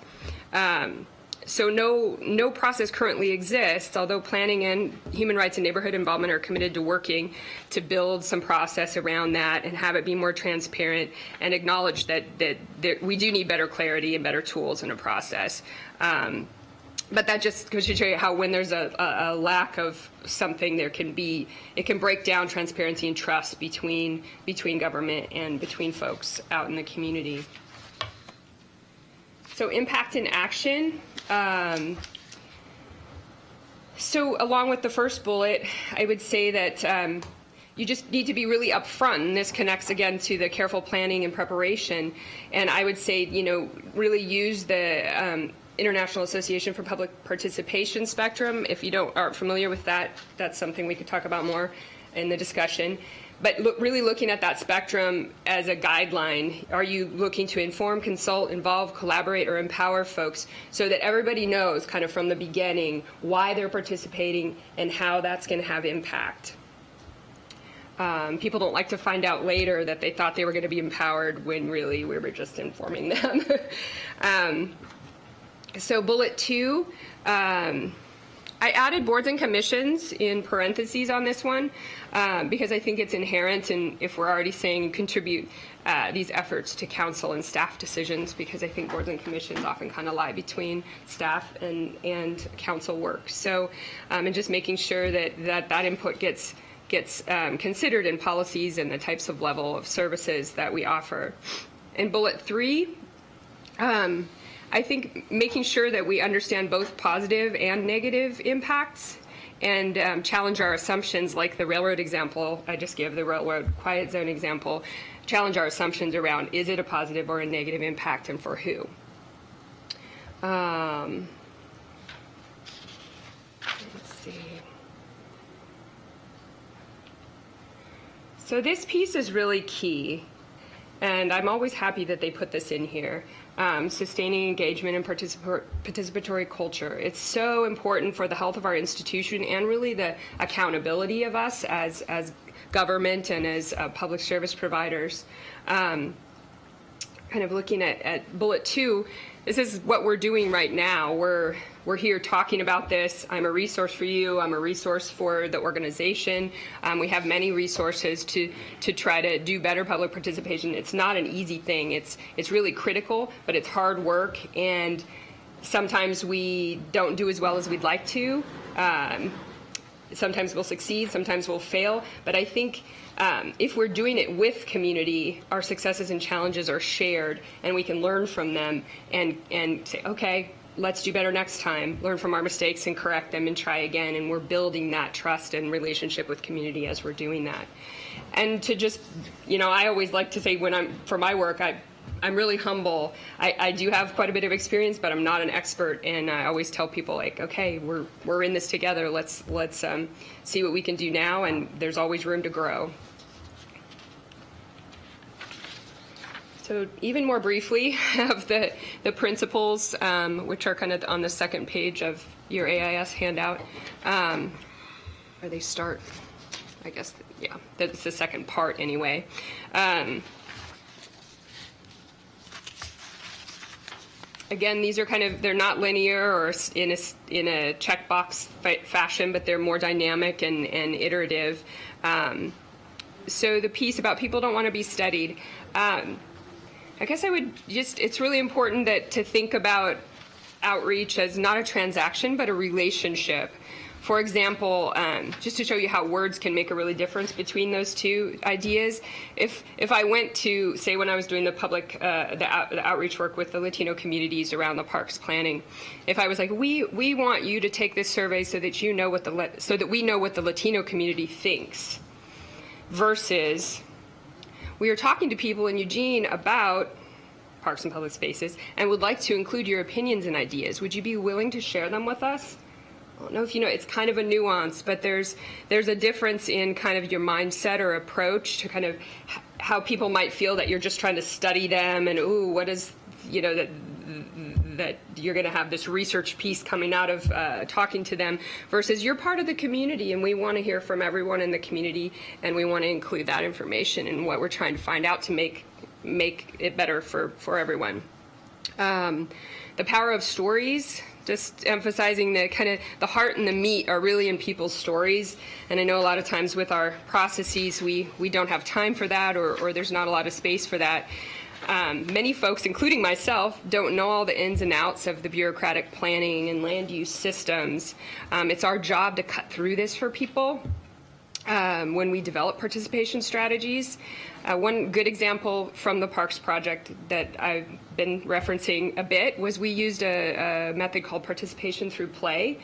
Speaker 12: So no process currently exists, although planning and human rights and neighborhood involvement are committed to working to build some process around that and have it be more transparent, and acknowledge that we do need better clarity and better tools in a process. But that just goes to show you how when there's a lack of something, it can break down transparency and trust between government and between folks out in the community. So impact and action. So along with the first bullet, I would say that you just need to be really upfront, and this connects again to the careful planning and preparation. And I would say, really use the International Association for Public Participation spectrum. If you aren't familiar with that, that's something we could talk about more in the discussion. But really looking at that spectrum as a guideline. Are you looking to inform, consult, involve, collaborate, or empower folks so that everybody knows kind of from the beginning why they're participating and how that's going to have impact? People don't like to find out later that they thought they were going to be empowered when really we were just informing them. So bullet 2, I added boards and commissions in parentheses on this one because I think it's inherent, and if we're already saying contribute these efforts to council and staff decisions, because I think boards and commissions often kind of lie between staff and council work. So, and just making sure that input gets considered in policies and the types of level of services that we offer. In bullet 3, I think making sure that we understand both positive and negative impacts, and challenge our assumptions, like the railroad example I just gave, the railroad quiet zone example, challenge our assumptions around, is it a positive or a negative impact, and for who? Let's see. So this piece is really key, and I'm always happy that they put this in here. sustaining engagement and participatory culture. It's so important for the health of our institution and really the accountability of us as government and as public service providers. Kind of looking at bullet 2, this is what we're doing right now. We're here talking about this. I'm a resource for you. I'm a resource for the organization. We have many resources to try to do better public participation. It's not an easy thing. It's really critical, but it's hard work, and sometimes we don't do as well as we'd like to. Sometimes we'll succeed, sometimes we'll fail, but I think if we're doing it with community, our successes and challenges are shared, and we can learn from them and say, okay, let's do better next time, learn from our mistakes and correct them and try again, and we're building that trust and relationship with community as we're doing that. And to just, I always like to say for my work, I'm really humble. I do have quite a bit of experience, but I'm not an expert, and I always tell people, like, okay, we're in this together. Let's see what we can do now, and there's always room to grow. So even more briefly of the principles, which are kind of on the second page of your AIS handout, or they start, I guess, yeah, that's the second part anyway. Again, these are they're not linear or in a checkbox fashion, but they're more dynamic and iterative. So the piece about people don't want to be studied, I guess I would it's really important to think about outreach as not a transaction, but a relationship. For example, just to show you how words can make a really difference between those two ideas, if I went to, say, when I was doing the public, the outreach work with the Latino communities around the parks planning, if I was like, we want you to take this survey so that we know what the Latino community thinks, versus we are talking to people in Eugene about parks and public spaces and would like to include your opinions and ideas. Would you be willing to share them with us? I don't know if you know, it's kind of a nuance, but there's a difference in kind of your mindset or approach to kind of how people might feel that you're just trying to study them and, ooh, what is, that you're going to have this research piece coming out of talking to them, versus you're part of the community and we want to hear from everyone in the community and we want to include that information in what we're trying to find out to make it better for everyone. The power of stories, just emphasizing the kind of the heart and the meat are really in people's stories. And I know a lot of times with our processes, we don't have time for that, or there's not a lot of space for that. Many folks, including myself, don't know all the ins and outs of the bureaucratic planning and land use systems. It's our job to cut through this for people when we develop participation strategies. One good example from the Parks project that I've been referencing a bit was we used a method called participation through play,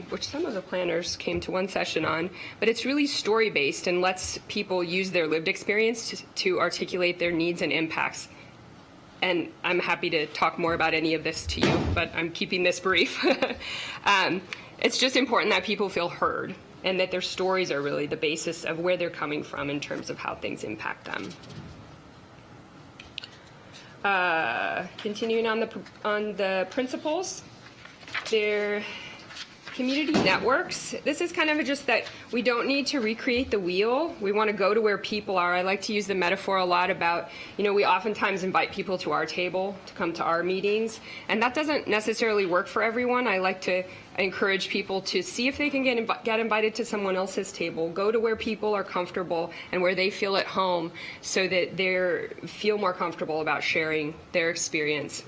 Speaker 12: which some of the planners came to one session on, but it's really story-based and lets people use their lived experience to articulate their needs and impacts. And I'm happy to talk more about any of this to you, but I'm keeping this brief. It's just important that people feel heard and that their stories are really the basis of where they're coming from in terms of how things impact them. Continuing on the principles, they're community networks. This is kind of just that we don't need to recreate the wheel. We want to go to where people are. I like to use the metaphor a lot about, we oftentimes invite people to our table to come to our meetings, and that doesn't necessarily work for everyone. I like to encourage people to see if they can get invited to someone else's table, go to where people are comfortable and where they feel at home so that they feel more comfortable about sharing their experience.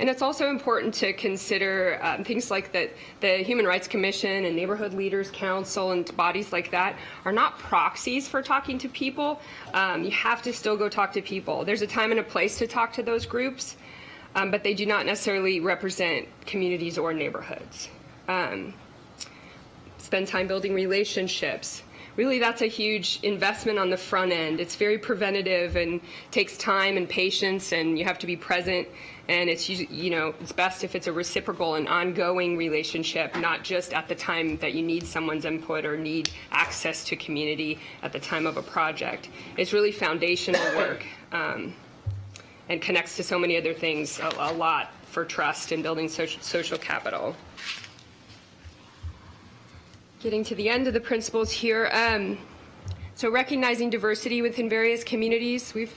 Speaker 12: And it's also important to consider things like that the Human Rights Commission and Neighborhood Leaders Council and bodies like that are not proxies for talking to people. You have to still go talk to people. There's a time and a place to talk to those groups, but they do not necessarily represent communities or neighborhoods. Spend time building relationships. Really, that's a huge investment on the front end. It's very preventative and takes time and patience, and you have to be present. And it's it's best if it's a reciprocal and ongoing relationship, not just at the time that you need someone's input or need access to community at the time of a project. It's really foundational work. And and connects to so many other things a lot for trust and building social capital. Getting to the end of the principles here. So recognizing diversity within various communities, we've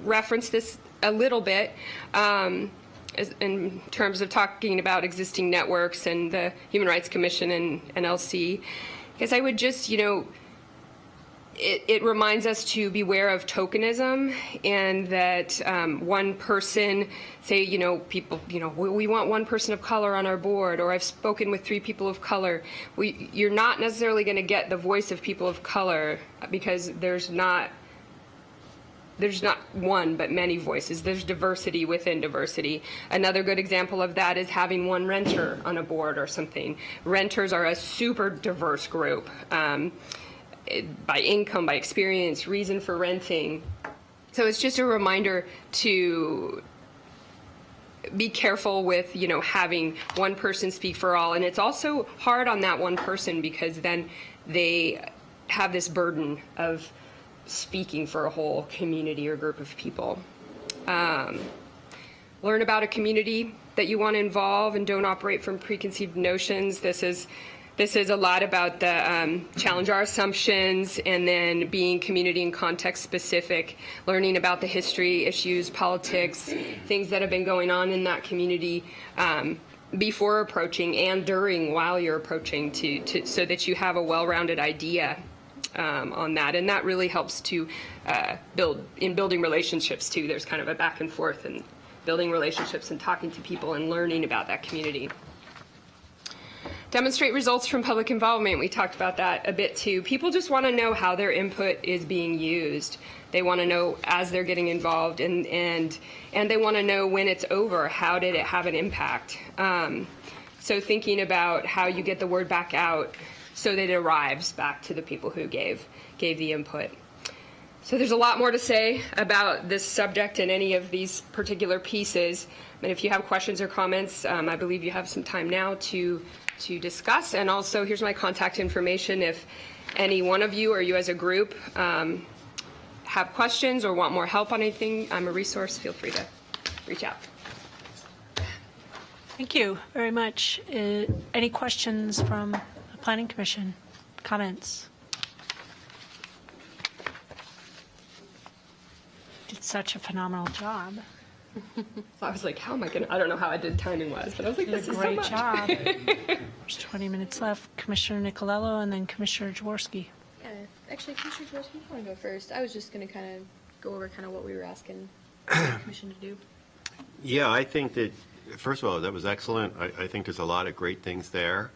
Speaker 12: referenced this a little bit in terms of talking about existing networks and the Human Rights Commission and NLC. Because I would just, it reminds us to beware of tokenism, and that one person, say, people, we want one person of color on our board, or I've spoken with 3 people of color. You're not necessarily going to get the voice of people of color, because there's not one, but many voices. There's diversity within diversity. Another good example of that is having one renter on a board or something. Renters are a super diverse group. By income, by experience, reason for renting. So it's just a reminder to be careful with, having one person speak for all. And it's also hard on that one person, because then they have this burden of speaking for a whole community or group of people. Learn about a community that you want to involve, and don't operate from preconceived notions. This is a lot about the challenge our assumptions, and then being community and context specific, learning about the history, issues, politics, things that have been going on in that community before approaching and during, while you're approaching, so that you have a well-rounded idea on that. And that really helps to building relationships too. There's kind of a back and forth and building relationships and talking to people and learning about that community. Demonstrate results from public involvement. We talked about that a bit too. People just want to know how their input is being used. They want to know as they're getting involved, and they want to know when it's over, how did it have an impact. So thinking about how you get the word back out so that it arrives back to the people who gave the input. So there's a lot more to say about this subject and any of these particular pieces. And if you have questions or comments, I believe you have some time now to discuss. And also, here's my contact information. If any one of you or you as a group have questions or want more help on anything, I'm a resource. Feel free to reach out.
Speaker 1: Thank you very much. Any questions from the Planning Commission? Comments? Did such a phenomenal job.
Speaker 12: I was like, how am I going to, I don't know how I did timing-wise, but I was like, this is so
Speaker 1: Great
Speaker 12: much.
Speaker 1: job. There's 20 minutes left. Commissioner Nicolello and then Commissioner Jaworski.
Speaker 4: Yeah, actually, Commissioner Jaworski, you want to go first? I was just going to kind of go over kind of what we were asking the commission to do.
Speaker 5: Yeah, I think that, first of all, that was excellent. I think there's a lot of great things there.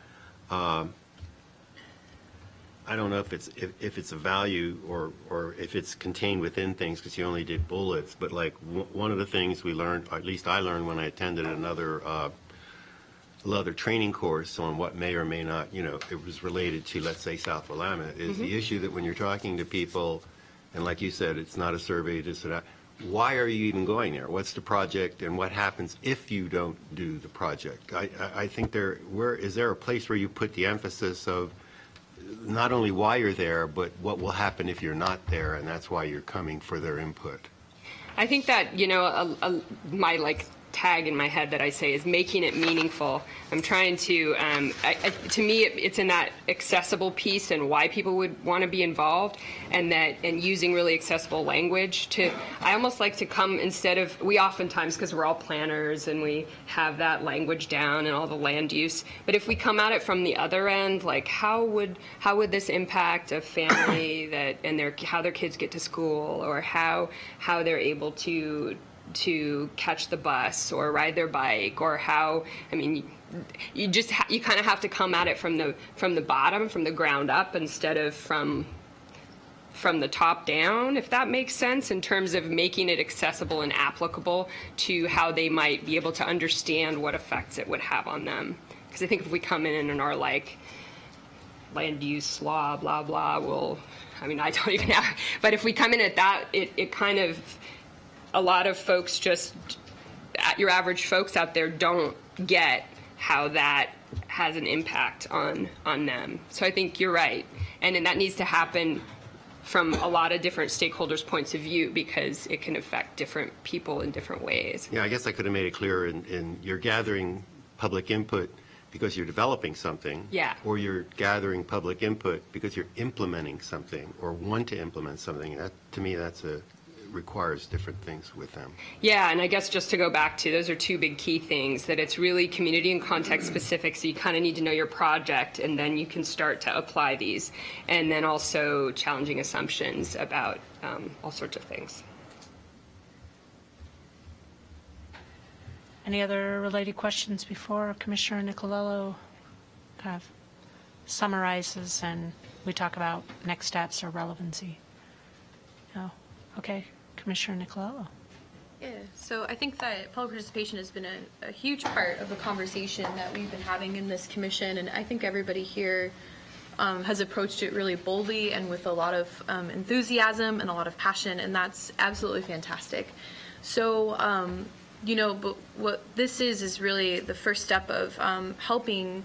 Speaker 5: I don't know if it's a value or if it's contained within things, because you only did bullets, but like one of the things we learned, or at least I learned when I attended another training course on what may or may not, it was related to, let's say, South Willamette, is the issue that when you're talking to people, and like you said, it's not a survey, this or that, why are you even going there? What's the project, and what happens if you don't do the project? I think is there a place where you put the emphasis of not only why you're there, but what will happen if you're not there, and that's why you're coming for their input?
Speaker 12: I think that, my tag in my head that I say is making it meaningful. I'm trying to, to me, it's in that accessible piece and why people would want to be involved, and using really accessible language I almost like to come instead of, we oftentimes, because we're all planners and we have that language down and all the land use, but if we come at it from the other end, like how would this impact a family how their kids get to school, or how they're able to catch the bus or ride their bike, or you kind of have to come at it from the bottom, from the ground up, instead of from the top down, if that makes sense, in terms of making it accessible and applicable to how they might be able to understand what effects it would have on them. Because I think if we come in and are like, land use law, blah, blah, I don't even have, but if we come in at that, it kind of, a lot of folks your average folks out there don't get how that has an impact on them. So I think you're right. And that needs to happen from a lot of different stakeholders' points of view because it can affect different people in different ways.
Speaker 5: Yeah, I guess I could have made it clearer in you're gathering public input because you're developing something.
Speaker 12: Yeah.
Speaker 5: Or you're gathering public input because you're implementing something or want to implement something. That, to me, requires different things with them.
Speaker 12: Yeah, and I guess just to go back to, those are two big key things, that it's really community and context specific, so you kind of need to know your project, and then you can start to apply these. And then also challenging assumptions about all sorts of things.
Speaker 1: Any other related questions before Commissioner Nicolello kind of summarizes and we talk about next steps or relevancy? No? Okay. Commissioner Nicolello.
Speaker 4: Yeah, so I think that public participation has been a huge part of the conversation that we've been having in this commission, and I think everybody here has approached it really boldly and with a lot of enthusiasm and a lot of passion, and that's absolutely fantastic. So, you know, but what this is really the first step of helping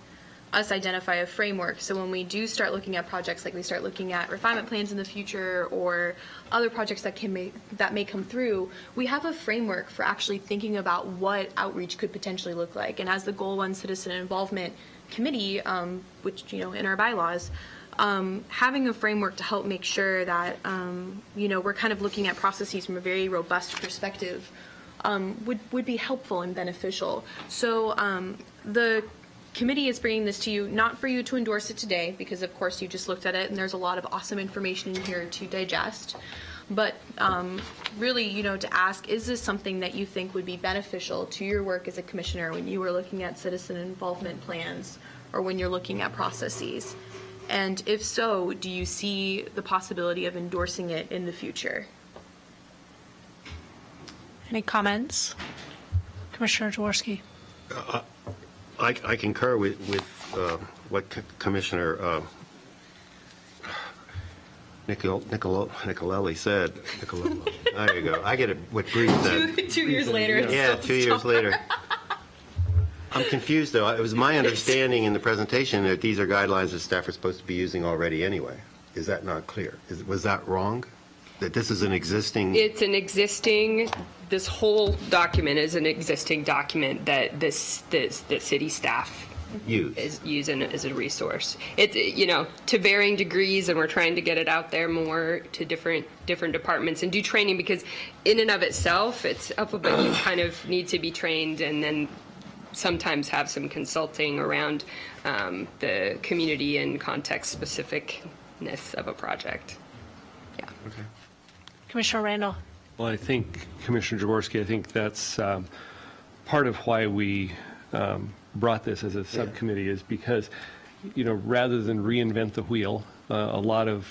Speaker 4: us identify a framework. So when we do start looking at projects, like we start looking at refinement plans in the future or other projects that may come through, we have a framework for actually thinking about what outreach could potentially look like. And as the Goal 1 Citizen Involvement Committee, which, you know, in our bylaws, having a framework to help make sure that, you know, we're kind of looking at processes from a very robust perspective would be helpful and beneficial. So the committee is bringing this to you, not for you to endorse it today, because of course you just looked at it and there's a lot of awesome information in here to digest, but really, you know, to ask, is this something that you think would be beneficial to your work as a commissioner when you were looking at citizen involvement plans or when you're looking at processes? And if so, do you see the possibility of endorsing it in the future?
Speaker 1: Any comments? Commissioner Jaworski.
Speaker 5: I concur with what Commissioner Nicolelli said. There you go. I get it. What Bree said.
Speaker 4: 2 years later.
Speaker 5: Yeah, 2 years later. I'm confused, though. It was my understanding in the presentation that these are guidelines that staff are supposed to be using already anyway. Is that not clear? Was that wrong? That this is an existing...
Speaker 12: It's an existing, this whole document is an existing document that the city staff is using as a resource. It's, you know, to varying degrees, and we're trying to get it out there more to different departments and do training, because in and of itself, it's up, but you kind of need to be trained and then sometimes have some consulting around the community and context specificness of a project. Yeah.
Speaker 5: Okay.
Speaker 1: Commissioner Randall.
Speaker 9: Well, I think, Commissioner Jaworski, I think that's part of why we brought this as a subcommittee is because, you know, rather than reinvent the wheel, a lot of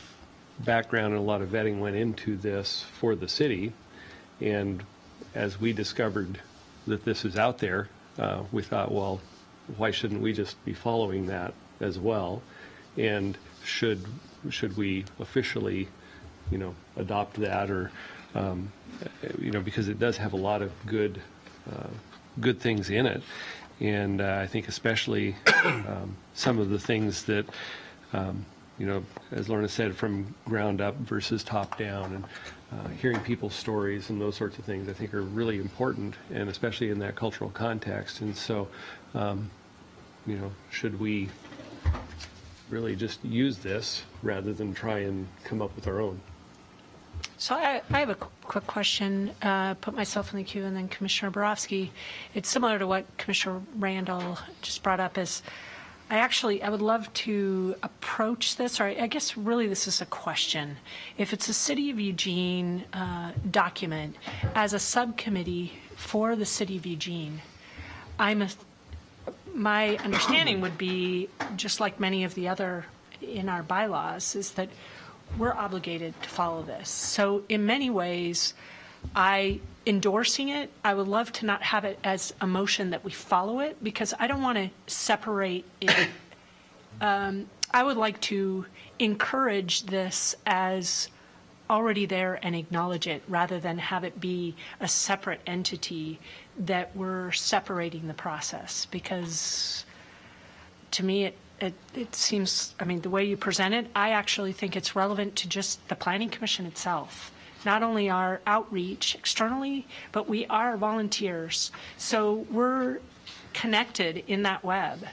Speaker 9: background and a lot of vetting went into this for the city. And as we discovered that this is out there, we thought, well, why shouldn't we just be following that as well? And should we officially, you know, adopt that, or, you know, because it does have a lot of good things in it. And I think especially some of the things that, you know, as Lorna said, from ground up versus top down, and hearing people's stories and those sorts of things, I think are really important, and especially in that cultural context. And so, you know, should we really just use this rather than try and come up with our own?
Speaker 1: So I have a quick question, put myself in the queue, and then Commissioner Borofsky. It's similar to what Commissioner Randall just brought up. Is I would love to approach this, or I guess really this is a question. If it's a City of Eugene document, as a subcommittee for the City of Eugene, my understanding would be, just like many of the other in our bylaws, is that we're obligated to follow this. So in many ways, endorsing it, I would love to not have it as a motion that we follow it, because I don't want to separate it. I would like to encourage this as already there and acknowledge it, rather than have it be a separate entity that we're separating the process. Because to me, it seems, I mean, the way you present it, I actually think it's relevant to just the Planning Commission itself. Not only our outreach externally, but we are volunteers. So we're connected in that web.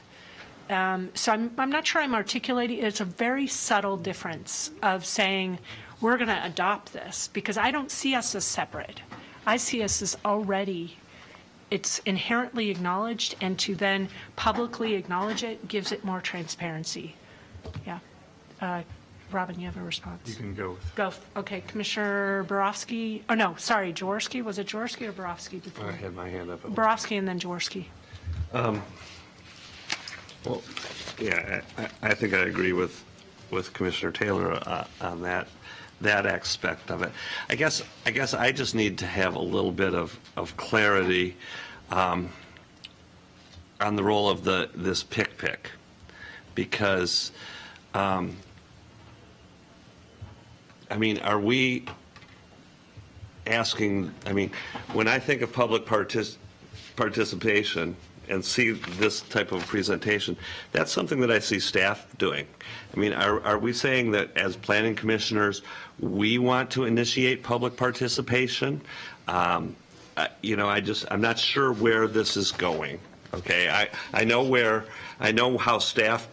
Speaker 1: So I'm not sure I'm articulating, it's a very subtle difference of saying, we're going to adopt this, because I don't see us as separate. I see us as already, it's inherently acknowledged, and to then publicly acknowledge it gives it more transparency. Yeah. Robin, you have a response?
Speaker 3: You can go with.
Speaker 1: Go. Okay, Commissioner Borowski. Oh, no, sorry, Jaworski. Was it Jaworski or Borowski before?
Speaker 7: I had my hand up.
Speaker 1: Borowski and then Jaworski.
Speaker 7: Well, yeah, I think I agree with Commissioner Taylor on that aspect of it. I guess I just need to have a little bit of clarity on the role of this pick, because I mean, are we asking, I mean, when I think of public participation and see this type of presentation, that's something that I see staff doing. I mean, are we saying that as planning commissioners, we want to initiate public participation? You know, I'm not sure where this is going, okay? I know how staff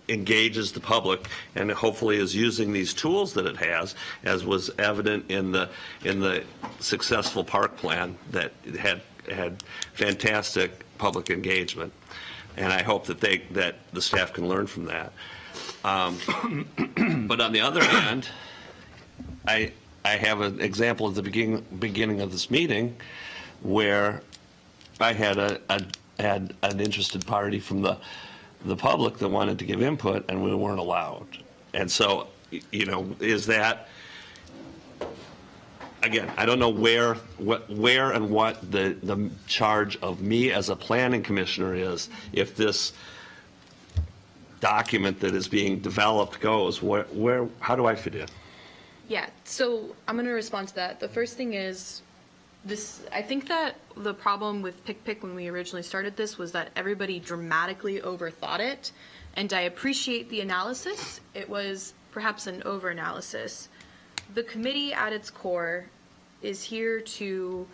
Speaker 7: engages the public and hopefully is using these tools that it has, as was evident in the successful park plan that had fantastic public engagement, and I hope that the staff can learn from that. But on the other hand, I have an example at the beginning of this meeting where I had an interested party from the public that wanted to give input, and we weren't allowed. And so, you know, is that, again, I don't know where and what the charge of me as a planning commissioner is if this document that is being developed goes. How do I fit in?
Speaker 4: Yeah, so I'm going to respond to that. The first thing is I think that the problem with Pick when we originally started this was that everybody dramatically overthought it, and I appreciate the analysis. It was perhaps an over-analysis. The committee at its core is here to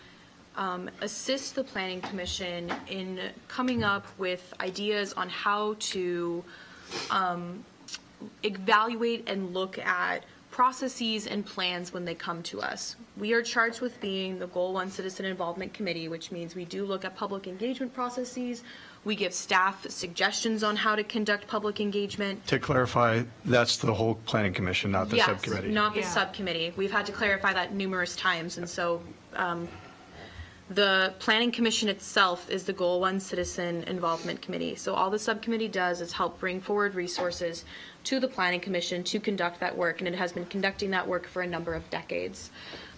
Speaker 4: assist the Planning Commission in coming up with ideas on how to evaluate and look at processes and plans when they come to us. We are charged with being the Goal 1 Citizen Involvement Committee, which means we do look at public engagement processes. We give staff suggestions on how to conduct public engagement.
Speaker 3: To clarify, that's the whole planning commission, not the subcommittee.
Speaker 4: Yes, not the subcommittee. We've had to clarify that numerous times, and so the Planning Commission itself is the Goal 1 Citizen Involvement Committee. So all the subcommittee does is help bring forward resources to the Planning Commission to conduct that work, and it has been conducting that work for a number of decades.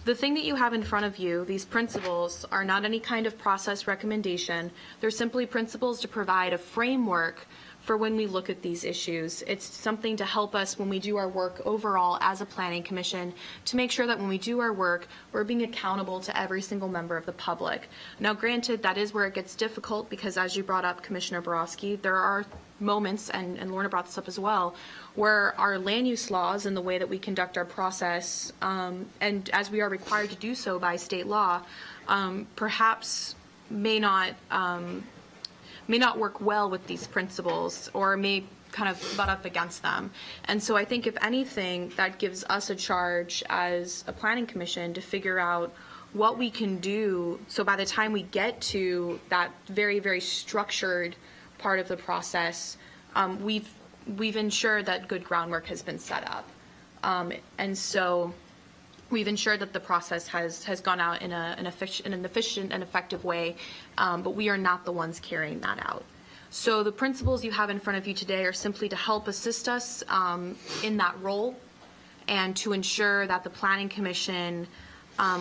Speaker 4: The thing that you have in front of you, these principles, are not any kind of process recommendation. They're simply principles to provide a framework for when we look at these issues. It's something to help us when we do our work overall as a planning commission, to make sure that when we do our work, we're being accountable to every single member of the public. Now, granted, that is where it gets difficult, because as you brought up, Commissioner Borowski, there are moments, and Lorna brought this up as well, where our land use laws and the way that we conduct our process, and as we are required to do so by state law, perhaps may not work well with these principles, or may kind of butt up against them. And so I think, if anything, that gives us a charge as a planning commission to figure out what we can do, so by the time we get to that very, very structured part of the process, we've ensured that good groundwork has been set up. And so we've ensured that the process has gone out in an efficient and effective way, but we are not the ones carrying that out. So the principles you have in front of you today are simply to help assist us in that role, and to ensure that the Planning Commission,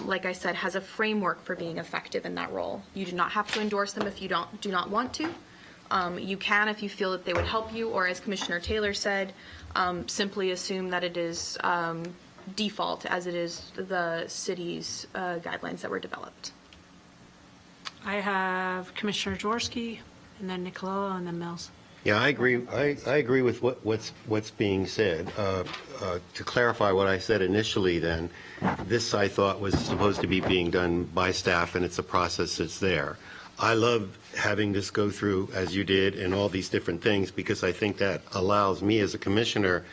Speaker 4: like I said, has a framework for being effective in that role. You do not have to endorse them if you do not want to. You can if you feel that they would help you, or as Commissioner Taylor said, simply assume that it is default, as it is the city's guidelines that were developed.
Speaker 1: I have Commissioner Jaworski, and then Nicola, and then Mills.
Speaker 5: Yeah, I agree. I agree with what's being said. To clarify what I said initially, then, this I thought was supposed to be being done by staff, and it's a process that's there. I love having this go through as you did and all these different things, because I think that allows me as a commissioner,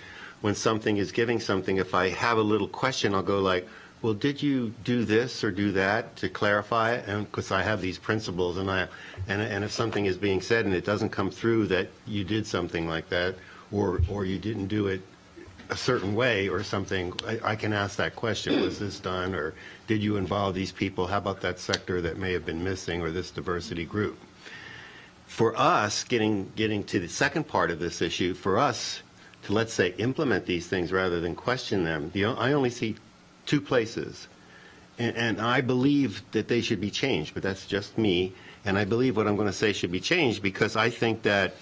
Speaker 5: when something is giving something, if I have a little question, I'll go like, well, did you do this or do that to clarify it? And because I have these principles, and if something is being said and it doesn't come through that you did something like that, or you didn't do it a certain way or something, I can ask that question: was this done, or did you involve these people? How about that sector that may have been missing, or this diversity group? For us, getting to the second part of this issue, for us to, let's say, implement these things rather than question them, I only see two places, and I believe that they should be changed, but that's just me, and I believe what I'm going to say should be changed because I think that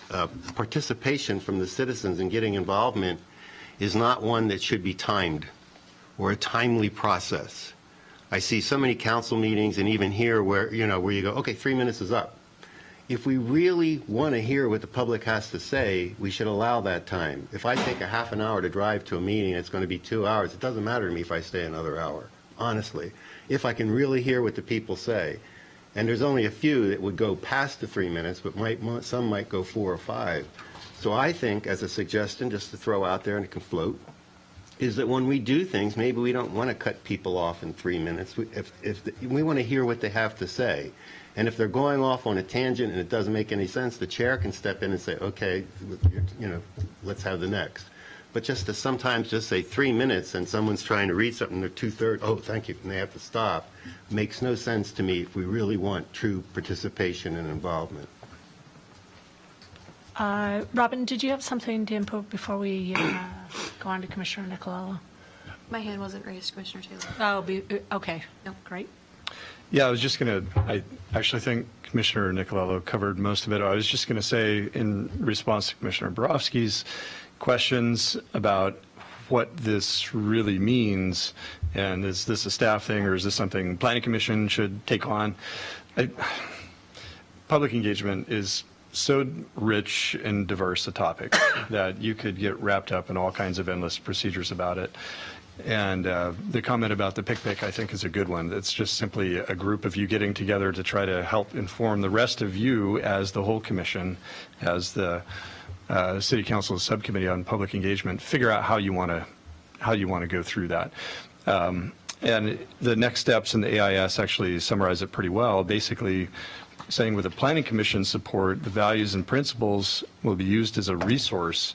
Speaker 5: participation from the citizens and getting involvement is not one that should be timed or a timely process. I see so many council meetings and even here where you go, okay, 3 minutes is up. If we really want to hear what the public has to say, we should allow that time. If I take a half an hour to drive to a meeting, it's going to be 2 hours. It doesn't matter to me if I stay another hour, honestly. If I can really hear what the people say. And there's only a few that would go past the 3 minutes, but some might go 4 or 5. So I think, as a suggestion, just to throw out there and it can float, is that when we do things, maybe we don't want to cut people off in 3 minutes. We want to hear what they have to say. And if they're going off on a tangent and it doesn't make any sense, the chair can step in and say, okay, let's have the next. But just to sometimes just say 3 minutes and someone's trying to read something, they're 2/3, oh, thank you, and they have to stop, makes no sense to me if we really want true participation and involvement.
Speaker 1: Robin, did you have something to input before we go on to Commissioner Nicolello?
Speaker 4: My hand wasn't raised, Commissioner Taylor.
Speaker 1: Oh, okay. No, great.
Speaker 3: Yeah, I actually think Commissioner Nicolello covered most of it. I was just going to say, in response to Commissioner Borowski's questions about what this really means, and is this a staff thing or is this something Planning Commission should take on? Public engagement is so rich and diverse a topic that you could get wrapped up in all kinds of endless procedures about it. And the comment about the pick, I think, is a good one. It's just simply a group of you getting together to try to help inform the rest of you as the whole commission, as the City Council Subcommittee on Public Engagement, figure out how you want to go through that. And the next steps in the AIS actually summarize it pretty well, basically saying with the Planning Commission support, the values and principles will be used as a resource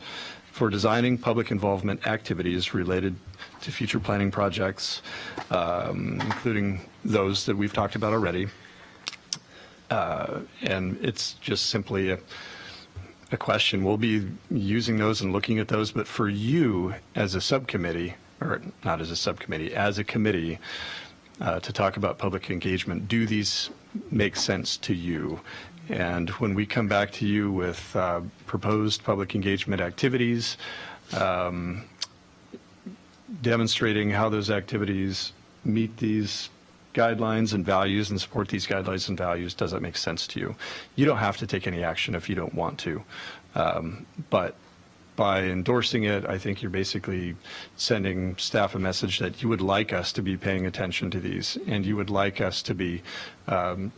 Speaker 3: for designing public involvement activities related to future planning projects, including those that we've talked about already. And it's just simply a question. We'll be using those and looking at those, but for you as a subcommittee, or not as a subcommittee, as a committee, to talk about public engagement, do these make sense to you? And when we come back to you with proposed public engagement activities, demonstrating how those activities meet these guidelines and values and support these guidelines and values, does that make sense to you? You don't have to take any action if you don't want to. But by endorsing it, I think you're basically sending staff a message that you would like us to be paying attention to these, and you would like us to be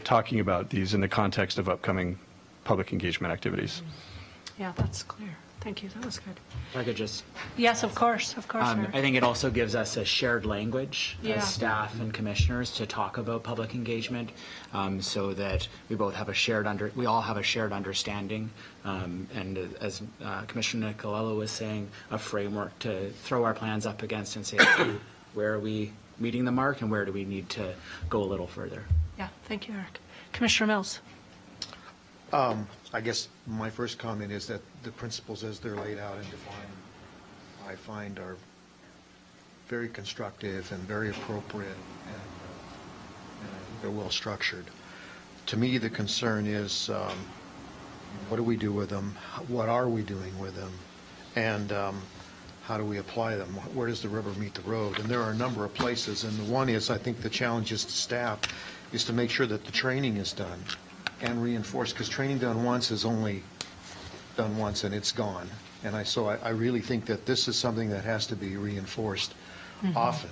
Speaker 3: talking about these in the context of upcoming public engagement activities.
Speaker 1: Yeah, that's clear. Thank you. That was good.
Speaker 11: If I could just,
Speaker 1: Yes, of course, Eric.
Speaker 11: I think it also gives us a shared language
Speaker 1: Yeah.
Speaker 11: as staff and commissioners to talk about public engagement, so that we both have we all have a shared understanding, and as Commissioner Nicolello was saying, a framework to throw our plans up against and say, where are we meeting the mark and where do we need to go a little further?
Speaker 1: Yeah, thank you, Eric. Commissioner Mills.
Speaker 10: I guess my first comment is that the principles as they're laid out and defined, I find are very constructive and very appropriate, and I think they're well structured. To me, the concern is what do we do with them? What are we doing with them? And how do we apply them? Where does the rubber meet the road? And there are a number of places, and the one is, I think the challenge is to staff is to make sure that the training is done and reinforced, because training done once is only
Speaker 13: done once and it's gone. And I really think that this is something that has to be reinforced often.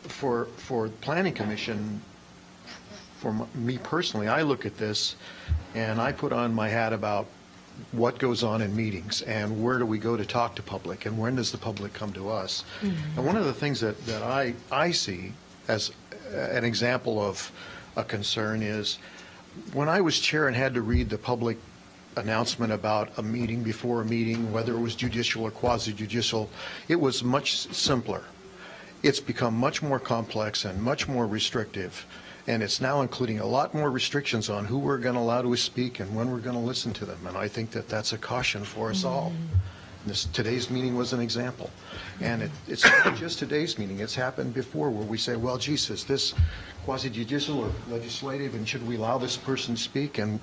Speaker 13: For Planning Commission, for me personally, I look at this and I put on my hat about what goes on in meetings and where do we go to talk to public and when does the public come to us. And one of the things that I see as an example of a concern is when I was chair and had to read the public announcement about a meeting before a meeting, whether it was judicial or quasi-judicial, it was much simpler. It's become much more complex and much more restrictive, and it's now including a lot more restrictions on who we're going to allow to speak and when we're going to listen to them, and I think that that's a caution for us all. Today's meeting was an example, and it's not just today's meeting. It's happened before where we say, well, geez, is this quasi-judicial or legislative, and should we allow this person to speak? And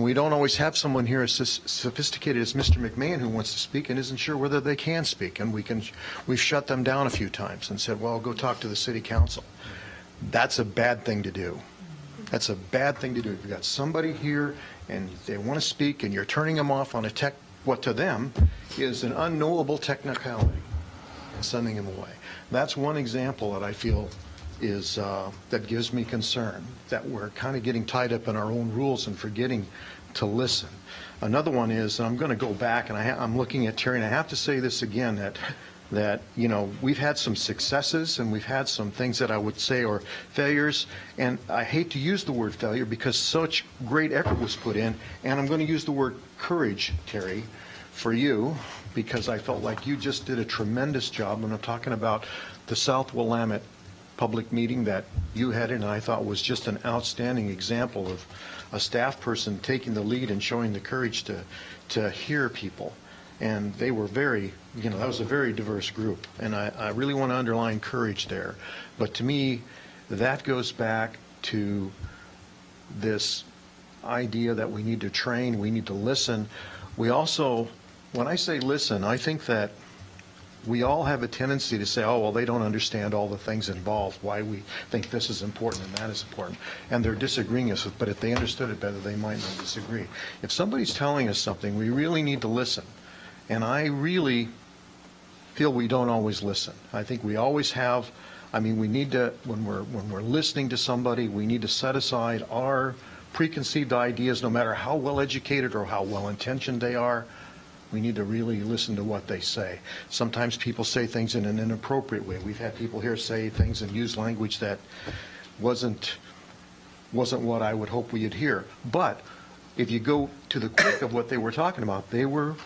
Speaker 13: we don't always have someone here as sophisticated as Mr. McMahon who wants to speak and isn't sure whether they can speak, and we've shut them down a few times and said, well, go talk to the city council. That's a bad thing to do. That's a bad thing to do. If you've got somebody here and they want to speak and you're turning them off on what to them is an unknowable technicality and sending them away. That's one example that I feel is that gives me concern, that we're kind of getting tied up in our own rules and forgetting to listen. Another one is, and I'm going to go back, and I'm looking at Terry, and I have to say this again, that you know, we've had some successes and we've had some things that I would say are failures, and I hate to use the word failure because such great effort was put in, and I'm going to use the word courage, Terry, for you, because I felt like you just did a tremendous job when I'm talking about the South Willamette public meeting that you had, and I thought was just an outstanding example of a staff person taking the lead and showing the courage to hear people. And they were very, you know, that was a very diverse group, and I really want to underline courage there. But to me, that goes back to this idea that we need to train, we need to listen. We also, when I say listen, I think that we all have a tendency to say, oh, well, they don't understand all the things involved, why we think this is important and that is important. And they're disagreeing us with, but if they understood it better, they might not disagree. If somebody's telling us something, we really need to listen. And I really feel we don't always listen. I think we always have, I mean, we need to, when we're listening to somebody, we need to set aside our preconceived ideas, no matter how well educated or how well intentioned they are. We need to really listen to what they say. Sometimes people say things in an inappropriate way. We've had people here say things and use language that wasn't what I would hope we'd hear. But if you go to the quick of what they were talking about, they were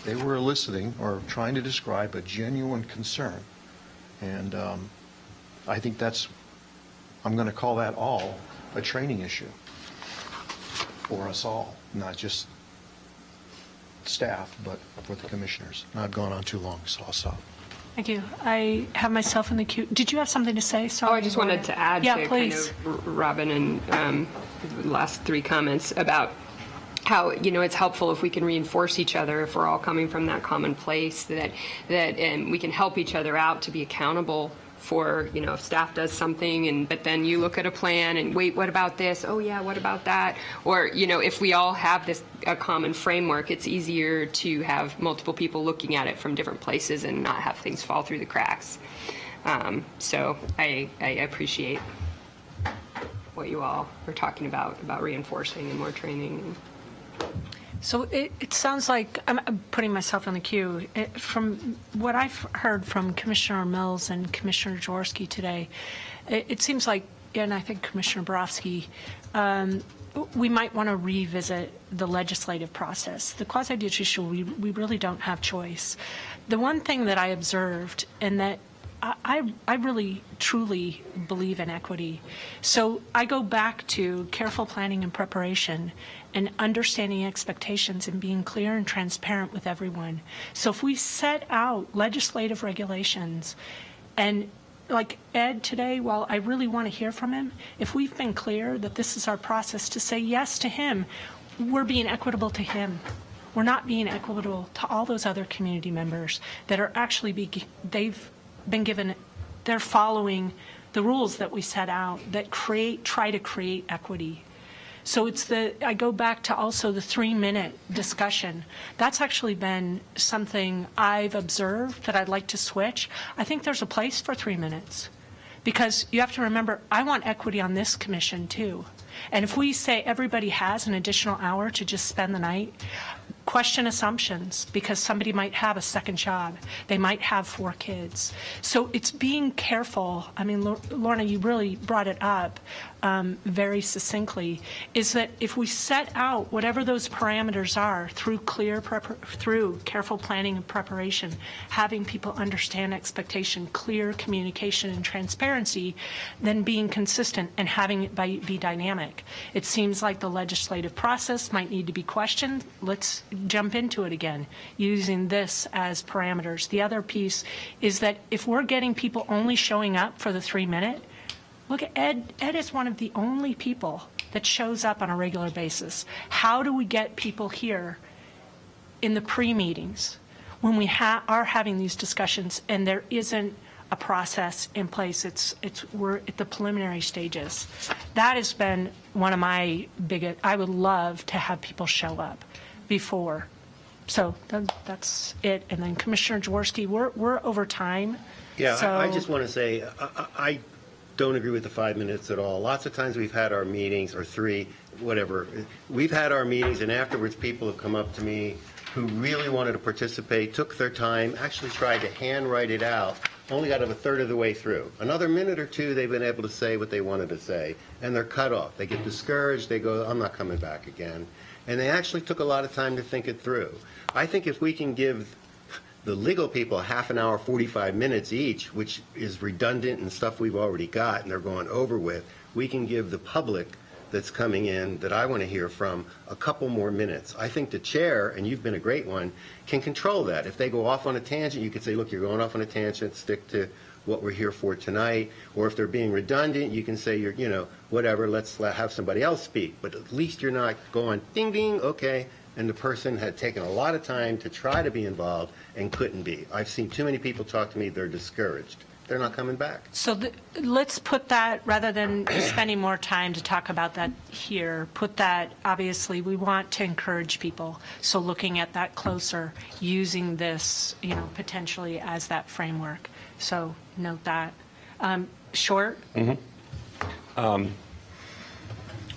Speaker 13: eliciting or trying to describe a genuine concern. And I think I'm going to call that all a training issue for us all, not just staff, but for the commissioners. And I've gone on too long, so I'll stop.
Speaker 1: Thank you. I have myself in the queue. Did you have something to say? Sorry.
Speaker 12: Oh, I just wanted to add to
Speaker 1: please.
Speaker 12: kind of Robin and the last three comments about how, you know, it's helpful if we can reinforce each other, if we're all coming from that common place, that we can help each other out to be accountable for, you know, if staff does something but then you look at a plan and wait, what about this? Oh yeah, what about that? Or, you know, if we all have a common framework, it's easier to have multiple people looking at it from different places and not have things fall through the cracks. So I appreciate what you all are talking about reinforcing and more training.
Speaker 1: So it sounds like, I'm putting myself in the queue. From what I've heard from Commissioner Mills and Commissioner Jaworski today, it seems like, and I think Commissioner Borofsky, we might want to revisit the legislative process. The quasi-judicial, we really don't have choice. The one thing that I observed, and that I really, truly believe in equity. So I go back to careful planning and preparation and understanding expectations and being clear and transparent with everyone. So if we set out legislative regulations, and like Ed today, while I really want to hear from him, if we've been clear that this is our process to say yes to him, we're being equitable to him. We're not being equitable to all those other community members that are actually they've been given, they're following the rules that we set out that try to create equity. So I go back to also the 3-minute discussion. That's actually been something I've observed that I'd like to switch. I think there's a place for 3 minutes. Because you have to remember, I want equity on this commission too. And if we say everybody has an additional hour to just spend the night, question assumptions, because somebody might have a second job. They might have 4 kids. So it's being careful. I mean, Lorna, you really brought it up very succinctly, is that if we set out whatever those parameters are through through careful planning and preparation, having people understand expectation, clear communication and transparency, then being consistent and having it be dynamic. It seems like the legislative process might need to be questioned. Let's jump into it again using this as parameters. The other piece is that if we're getting people only showing up for the 3-minute, look, Ed is one of the only people that shows up on a regular basis. How do we get people here in the pre-meetings when we are having these discussions and there isn't a process in place? We're at the preliminary stages. That has been one of my biggest. I would love to have people show up before. So that's it. And then Commissioner Jaworski, we're over time.
Speaker 5: Yeah,
Speaker 1: so,
Speaker 5: I just want to say, I don't agree with the 5 minutes at all. Lots of times we've had our meetings, or 3, whatever. We've had our meetings, and afterwards people have come up to me who really wanted to participate, took their time, actually tried to handwrite it out, only got a third of the way through. Another minute or 2, they've been able to say what they wanted to say, and they're cut off. They get discouraged. They go, I'm not coming back again. And they actually took a lot of time to think it through. I think if we can give the legal people half an hour, 45 minutes each, which is redundant and stuff we've already got and they're going over with, we can give the public that's coming in that I want to hear from a couple more minutes. I think the chair, and you've been a great one, can control that. If they go off on a tangent, you could say, look, you're going off on a tangent, stick to what we're here for tonight. Or if they're being redundant, you can say, whatever, let's have somebody else speak. But at least you're not going ding, ding, okay. And the person had taken a lot of time to try to be involved and couldn't be. I've seen too many people talk to me, they're discouraged. They're not coming back.
Speaker 1: So let's put that, rather than spending more time to talk about that here, put that, obviously, we want to encourage people. So looking at that closer, using this, potentially as that framework. So note that. Short?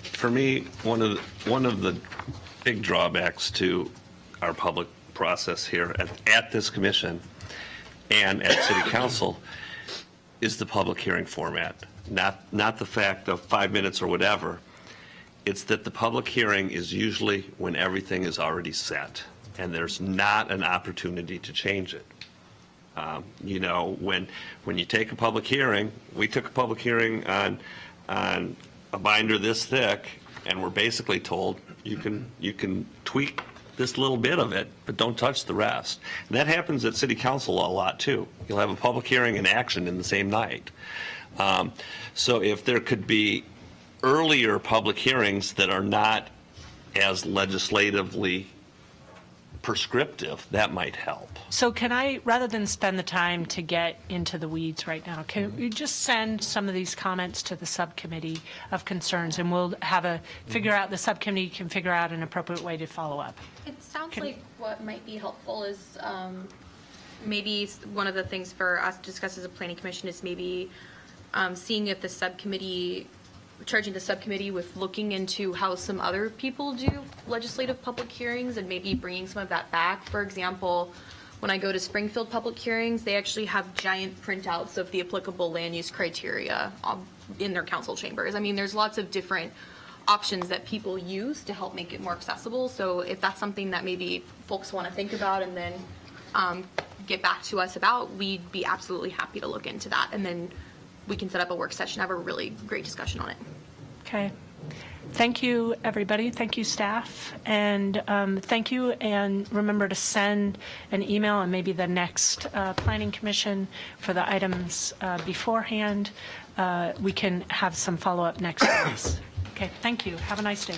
Speaker 7: For me, one of the big drawbacks to our public process here at this commission and at City Council is the public hearing format. Not the fact of 5 minutes or whatever. It's that the public hearing is usually when everything is already set and there's not an opportunity to change it. When you take a public hearing, we took a public hearing on a binder this thick, and we're basically told you can tweak this little bit of it, but don't touch the rest. And that happens at City Council a lot too. You'll have a public hearing and action in the same night. So if there could be earlier public hearings that are not as legislatively prescriptive, that might help.
Speaker 1: So can I, rather than spend the time to get into the weeds right now, can we just send some of these comments to the subcommittee of concerns, and we'll have the subcommittee can figure out an appropriate way to follow up?
Speaker 4: It sounds like what might be helpful is maybe one of the things for us to discuss as a planning commission is maybe seeing if the subcommittee, charging the subcommittee with looking into how some other people do legislative public hearings and maybe bringing some of that back. For example, when I go to Springfield public hearings, they actually have giant printouts of the applicable land use criteria in their council chambers. I mean, there's lots of different options that people use to help make it more accessible. So if that's something that maybe folks want to think about and then get back to us about, we'd be absolutely happy to look into that. And then we can set up a work session, have a really great discussion on it.
Speaker 1: Okay. Thank you, everybody. Thank you, staff. And thank you. And remember to send an email and maybe the next Planning Commission for the items beforehand. We can have some follow-up next week. Okay, thank you. Have a nice day.